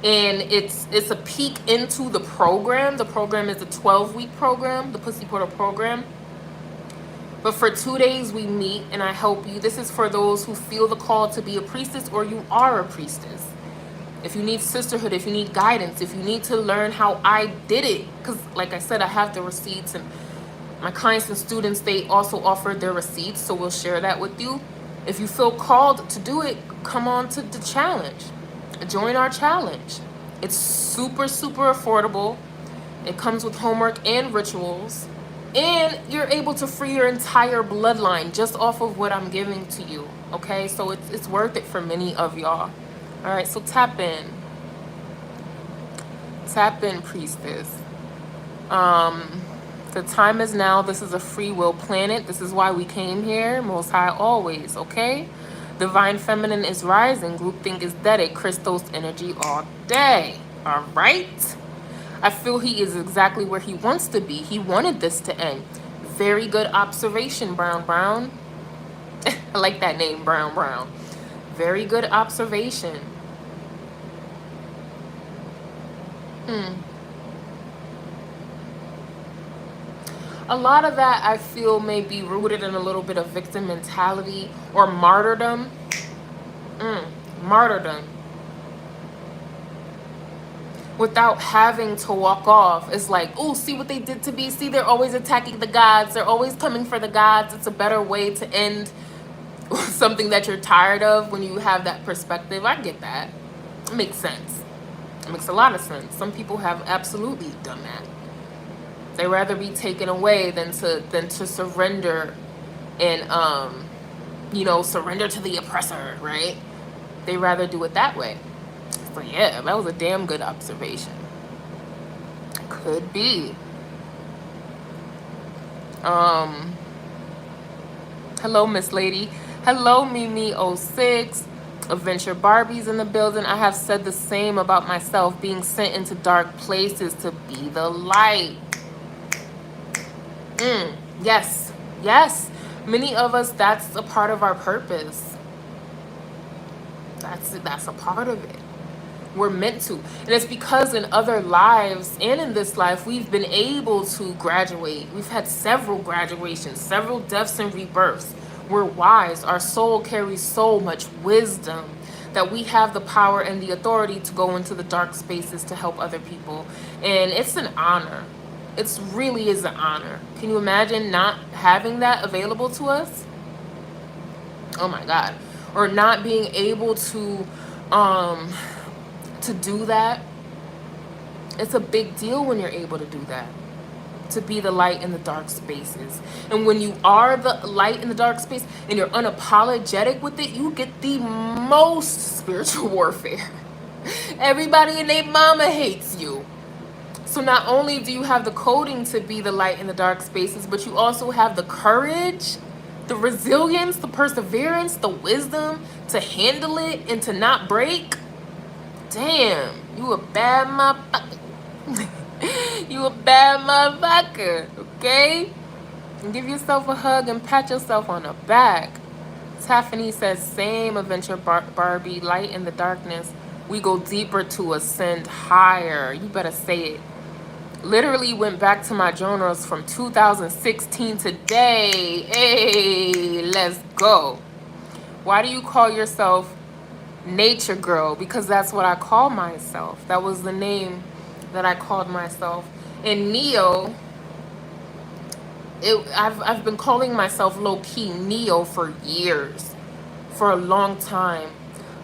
And it's a peek into the program. The program is a 12-week program, the Pussy Portal program. But for 2 days we meet and I help you. This is for those who feel the call to be a priestess or you are a priestess. If you need sisterhood, if you need guidance, if you need to learn how I did it. Because like I said, I have the receipts, and my clients and students, they also offered their receipts. So we'll share that with you. If you feel called to do it, come on to the challenge. Join our challenge. It's super, super affordable. It comes with homework and rituals. And you're able to free your entire bloodline just off of what I'm giving to you. Okay, so it's worth it for many of y'all. All right, so tap in. Tap in, priestess. The time is now. This is a free will planet. This is why we came here. Most High always, okay? Divine Feminine is rising. Groupthink is dead. Christos energy all day. All right? I feel he is exactly where he wants to be. He wanted this to end. Very good observation, Brown Brown. I like that name, Brown Brown. Very good observation. A lot of that I feel may be rooted in a little bit of victim mentality or martyrdom. Martyrdom. Without having to walk off. It's like, oh, see what they did to me. See, they're always attacking the gods. They're always coming for the gods. It's a better way to end something that you're tired of when you have that perspective. I get that. It makes sense. It makes a lot of sense. Some people have absolutely done that. They rather be taken away than to surrender and you know, surrender to the oppressor, right? They rather do it that way. So yeah, that was a damn good observation. Could be. Hello, Miss Lady. Hello, Mimi06. Adventure Barbie's in the building. I have said the same about myself, being sent into dark places to be the light. Yes, yes. Many of us, that's a part of our purpose. That's a part of it. We're meant to. And it's because in other lives and in this life, we've been able to graduate. We've had several graduations, several deaths and rebirths. We're wise. Our soul carries so much wisdom that we have the power and the authority to go into the dark spaces to help other people. And it's an honor. It really is an honor. Can you imagine not having that available to us? Oh my God. Or not being able to do that. It's a big deal when you're able to do that, to be the light in the dark spaces. And when you are the light in the dark space and you're unapologetic with it, you get the most spiritual warfare. Everybody and their mama hates you. So not only do you have the coding to be the light in the dark spaces, but you also have the courage, the resilience, the perseverance, the wisdom to handle it and to not break. Damn, you a bad motherfucker. You a bad motherfucker, okay? And give yourself a hug and pat yourself on the back. Tiffany says, same Adventure Barbie, light in the darkness. We go deeper to ascend higher. You better say it. Literally went back to my journals from 2016 today. Hey, let's go. Why do you call yourself Nature Girl? Because that's what I call myself. That was the name that I called myself. And Neo, I've been calling myself low-key Neo for years, for a long time.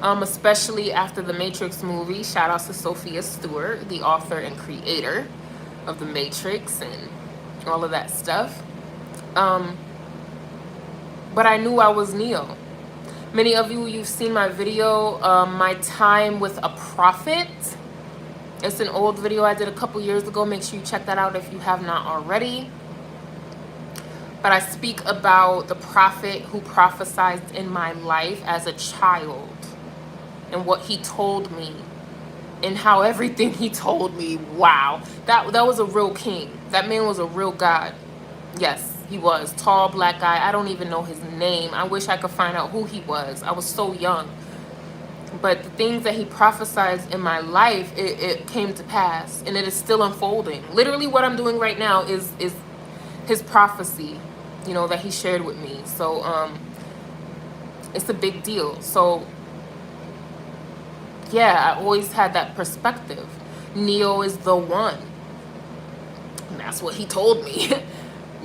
Especially after the Matrix movie. Shout out to Sophia Stewart, the author and creator of the Matrix and all of that stuff. But I knew I was Neo. Many of you've seen my video, my time with a prophet. It's an old video I did a couple years ago. Make sure you check that out if you have not already. But I speak about the prophet who prophesied in my life as a child and what he told me and how everything he told me, wow, that was a real king. That man was a real God. Yes, he was. Tall, black guy. I don't even know his name. I wish I could find out who he was. I was so young. But the things that he prophesied in my life, it came to pass. And it is still unfolding. Literally what I'm doing right now is his prophecy, you know, that he shared with me. So it's a big deal. So yeah, I always had that perspective. Neo is the one. And that's what he told me.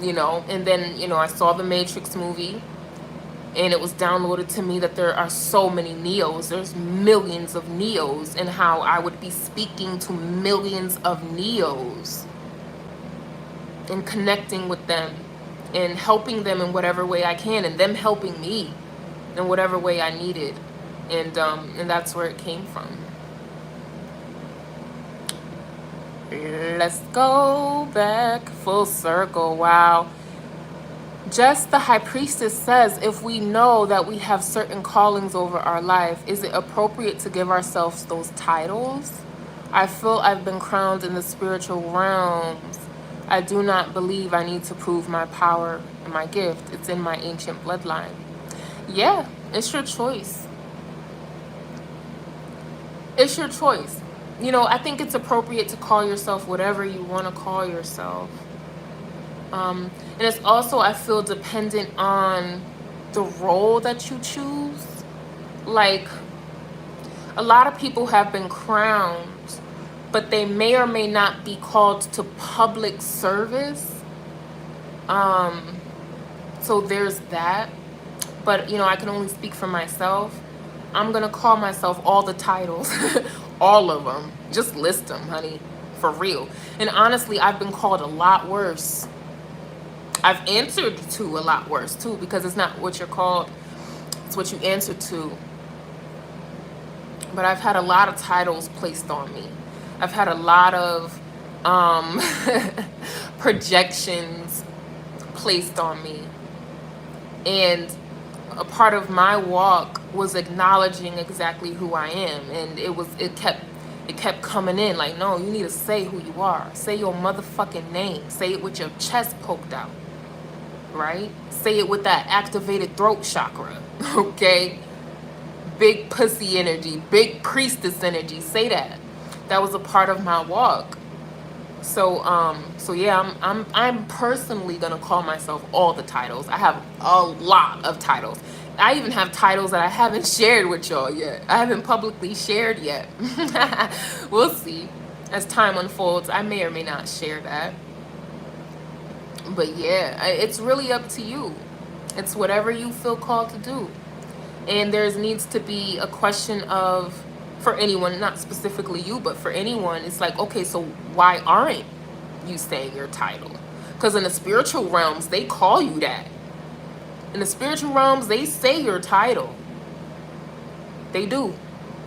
You know, and then, you know, I saw the Matrix movie and it was downloaded to me that there are so many Neos. There's millions of Neos, and how I would be speaking to millions of Neos and connecting with them and helping them in whatever way I can, and them helping me in whatever way I needed. And that's where it came from. Let's go back full circle. Wow. Just the High Priestess says, if we know that we have certain callings over our life, is it appropriate to give ourselves those titles? I feel I've been crowned in the spiritual realms. I do not believe I need to prove my power and my gift. It's in my ancient bloodline. Yeah, it's your choice. It's your choice. You know, I think it's appropriate to call yourself whatever you want to call yourself. And it's also, I feel, dependent on the role that you choose. Like, a lot of people have been crowned, but they may or may not be called to public service. So there's that. But, you know, I can only speak for myself. I'm going to call myself all the titles. All of them. Just list them, honey. For real. And honestly, I've been called a lot worse. I've answered to a lot worse, too, because it's not what you're called. It's what you answer to. But I've had a lot of titles placed on me. I've had a lot of projections placed on me. And a part of my walk was acknowledging exactly who I am. And it kept coming in like, no, you need to say who you are. Say your motherfucking name. Say it with your chest poked out, right? Say it with that activated throat chakra, okay? Big pussy energy, big priestess energy. Say that. That was a part of my walk. So yeah, I'm personally gonna call myself all the titles. I have a lot of titles. I even have titles that I haven't shared with y'all yet. I haven't publicly shared yet. We'll see. As time unfolds, I may or may not share that. But yeah, it's really up to you. It's whatever you feel called to do. And there needs to be a question of, for anyone, not specifically you, but for anyone, it's like, okay, so why aren't you saying your title? Because in the spiritual realms, they call you that. In the spiritual realms, they say your title. They do.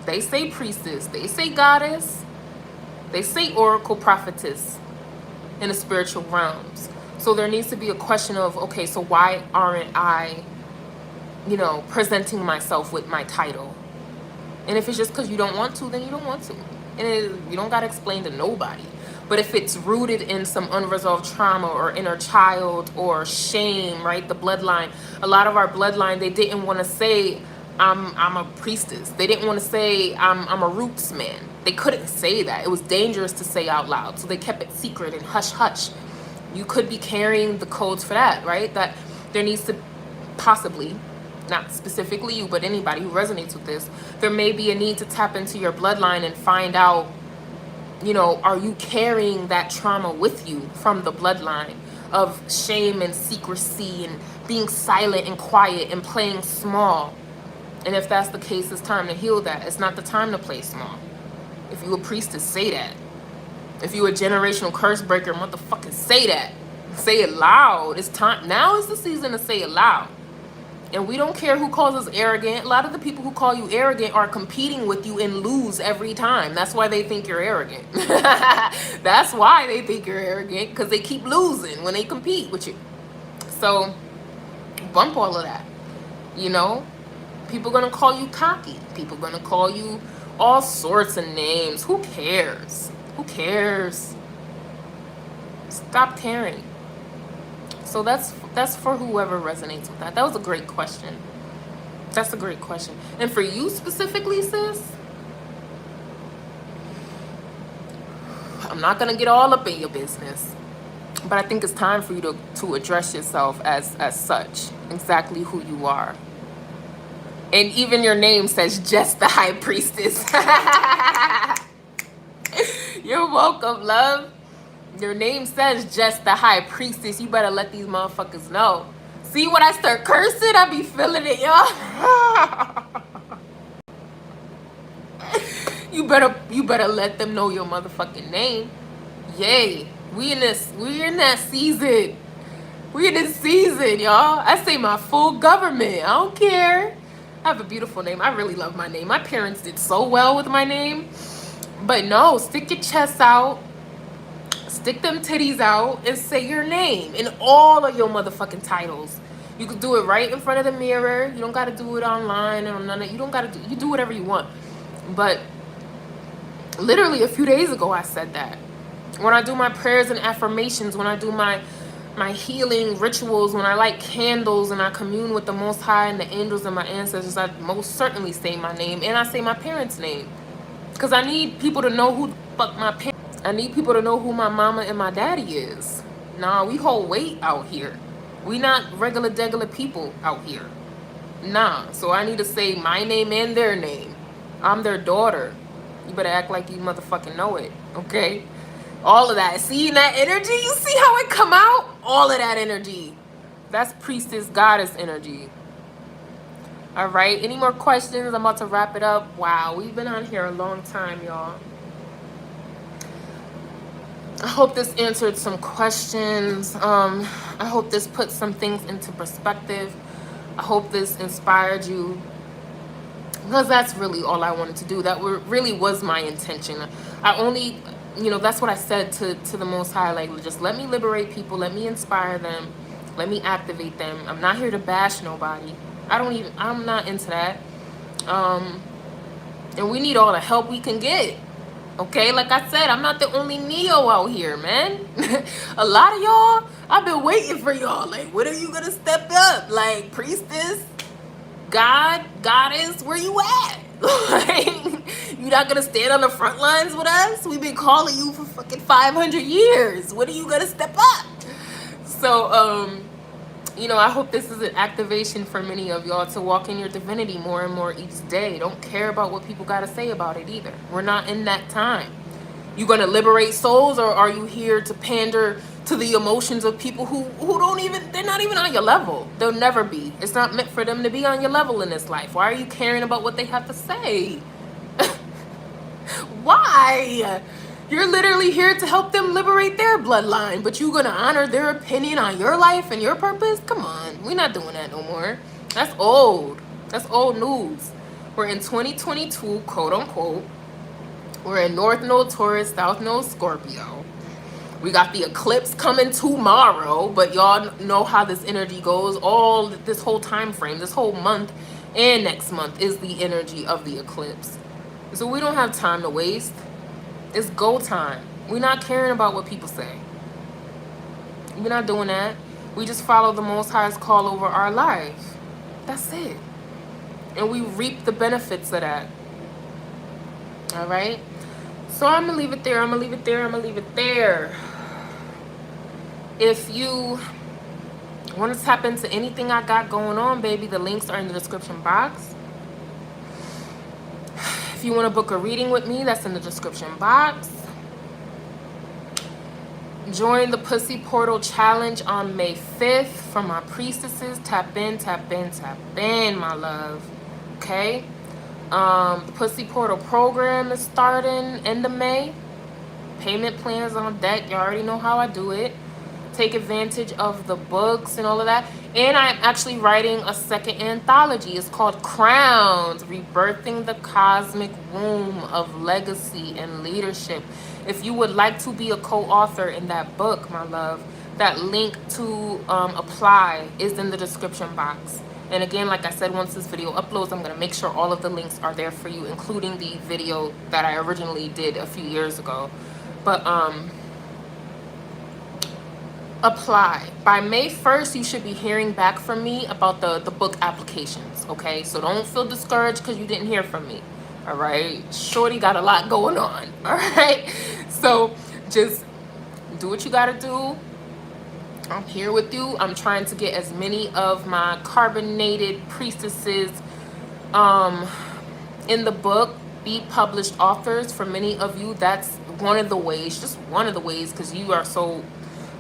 They say priestess. They say goddess. They say oracle, prophetess in the spiritual realms. So there needs to be a question of, okay, so why aren't I, presenting myself with my title? And if it's just because you don't want to, then you don't want to. And you don't got to explain to nobody. But if it's rooted in some unresolved trauma or inner child or shame, right? The bloodline. A lot of our bloodline, they didn't want to say, I'm a priestess. They didn't want to say, I'm a roots man. They couldn't say that. It was dangerous to say out loud. So they kept it secret and hush hush. You could be carrying the codes for that, right? That there needs to possibly, not specifically you, but anybody who resonates with this, there may be a need to tap into your bloodline and find out, are you carrying that trauma with you from the bloodline of shame and secrecy and being silent and quiet and playing small? And if that's the case, it's time to heal that. It's not the time to play small. If you a priestess, say that. If you a generational curse breaker, motherfucking say that. Say it loud. It's time. Now is the season to say it loud. And we don't care who calls us arrogant. A lot of the people who call you arrogant are competing with you and lose every time. That's why they think you're arrogant. That's why they think you're arrogant, because they keep losing when they compete with you. So bump all of that. People gonna call you cocky. People gonna call you all sorts of names. Who cares? Who cares? Stop caring. So that's for whoever resonates with that. That was a great question. That's a great question. And for you specifically, sis, I'm not gonna get all up in your business, but I think it's time for you to address yourself as such, exactly who you are. And even your name says just the high priestess. You're welcome, love. Your name says just the high priestess. You better let these motherfuckers know. See, when I start cursing, I be feeling it, y'all. You better let them know your motherfucking name. Yay. We're in that season. We're in this season, y'all. I say my full government. I don't care. I have a beautiful name. I really love my name. My parents did so well with my name. But no, stick your chest out. Stick them titties out and say your name in all of your motherfucking titles. You could do it right in front of the mirror. You don't got to do it online or none of. You don't got to do. You do whatever you want. But literally a few days ago, I said that. When I do my prayers and affirmations, when I do my healing rituals, when I light candles and I commune with the Most High and the angels and my ancestors, I most certainly say my name, and I say my parents' name, because I need people to know who the fuck my parents. I need people to know who my mama and my daddy is. Nah, we hold weight out here. We not regular degular people out here. Nah, so I need to say my name and their name. I'm their daughter. You better act like you motherfucking know it, okay? All of that. See that energy? You see how it come out? All of that energy. That's priestess goddess energy. All right, any more questions? I'm about to wrap it up. Wow, we've been on here a long time, y'all. I hope this answered some questions. I hope this put some things into perspective. I hope this inspired you, because that's really all I wanted to do. That really was my intention. I only, that's what I said to the Most High, like, just let me liberate people, let me inspire them, let me activate them. I'm not here to bash nobody. I'm not into that. And we need all the help we can get. Okay, like I said, I'm not the only Neo out here, man. A lot of y'all, I've been waiting for y'all. Like, when are you gonna step up? Like, priestess, God, goddess, where you at? Like, you not gonna stand on the front lines with us? We've been calling you for fucking 500 years. When are you gonna step up? So, you know, I hope this is an activation for many of y'all to walk in your divinity more and more each day. Don't care about what people got to say about it either. We're not in that time. You going to liberate souls, or are you here to pander to the emotions of people who don't even, they're not even on your level. They'll never be. It's not meant for them to be on your level in this life. Why are you caring about what they have to say? Why? You're literally here to help them liberate their bloodline, but you gonna honor their opinion on your life and your purpose? Come on, we're not doing that no more. That's old. That's old news. We're in 2022, quote unquote. We're in North Node Taurus, South Node Scorpio. We got the eclipse coming tomorrow, but y'all know how this energy goes. All this whole time frame, this whole month and next month is the energy of the eclipse. So we don't have time to waste. It's go time. We're not caring about what people say. We're not doing that. We just follow the Most High's call over our life. That's it. And we reap the benefits of that. All right? So I'm going to leave it there. I'm going to leave it there. I'm going to leave it there. If you want to tap into anything I got going on, baby, the links are in the description box. If you want to book a reading with me, that's in the description box. Join the Pussy Portal Challenge on May 5th for my priestesses. Tap in, tap in, tap in, my love. Okay? The Pussy Portal program is starting end of May. Payment plans on deck. You already know how I do it. Take advantage of the books and all of that. And I'm actually writing a second anthology. It's called Crowns, Rebirthing the Cosmic Womb of Legacy and Leadership. If you would like to be a co-author in that book, my love, that link to apply is in the description box. And again, like I said, once this video uploads, I'm going to make sure all of the links are there for you, including the video that I originally did a few years ago. But apply. By May 1st, you should be hearing back from me about the book applications, okay? So don't feel discouraged because you didn't hear from me, all right? Shorty got a lot going on, all right? So just do what you got to do. I'm here with you. I'm trying to get as many of my carbonated priestesses in the book be published authors. For many of you, that's one of the ways, just one of the ways, because you are so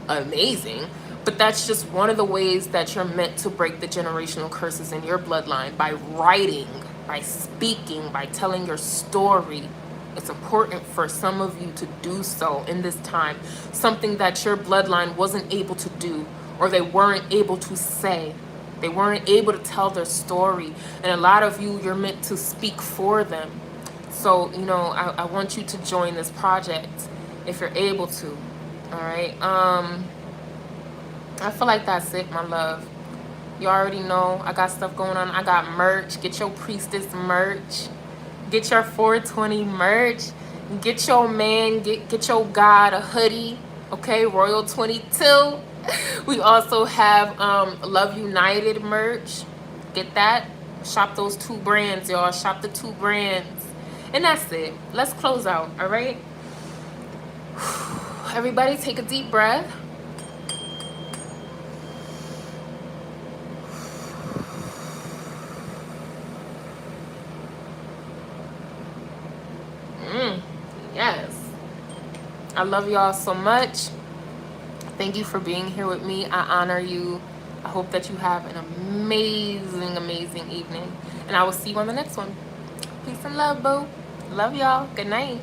amazing. But that's just one of the ways that you're meant to break the generational curses in your bloodline, by writing, by speaking, by telling your story. It's important for some of you to do so in this time. Something that your bloodline wasn't able to do, or they weren't able to say. They weren't able to tell their story. And a lot of you, you're meant to speak for them. So, you know, I want you to join this project if you're able to. All right. I feel like that's it, my love. You already know I got stuff going on. I got merch. Get your priestess merch. Get your 420 merch. Get your man, get your God a hoodie. Okay, Royal 22. We also have Love United merch. Get that. Shop those 2 brands, y'all. Shop the 2 brands. And that's it. Let's close out, all right? Everybody take a deep breath. Yes. I love y'all so much. Thank you for being here with me. I honor you. I hope that you have an amazing, amazing evening. And I will see you on the next one. Peace and love, boo. Love y'all. Good night.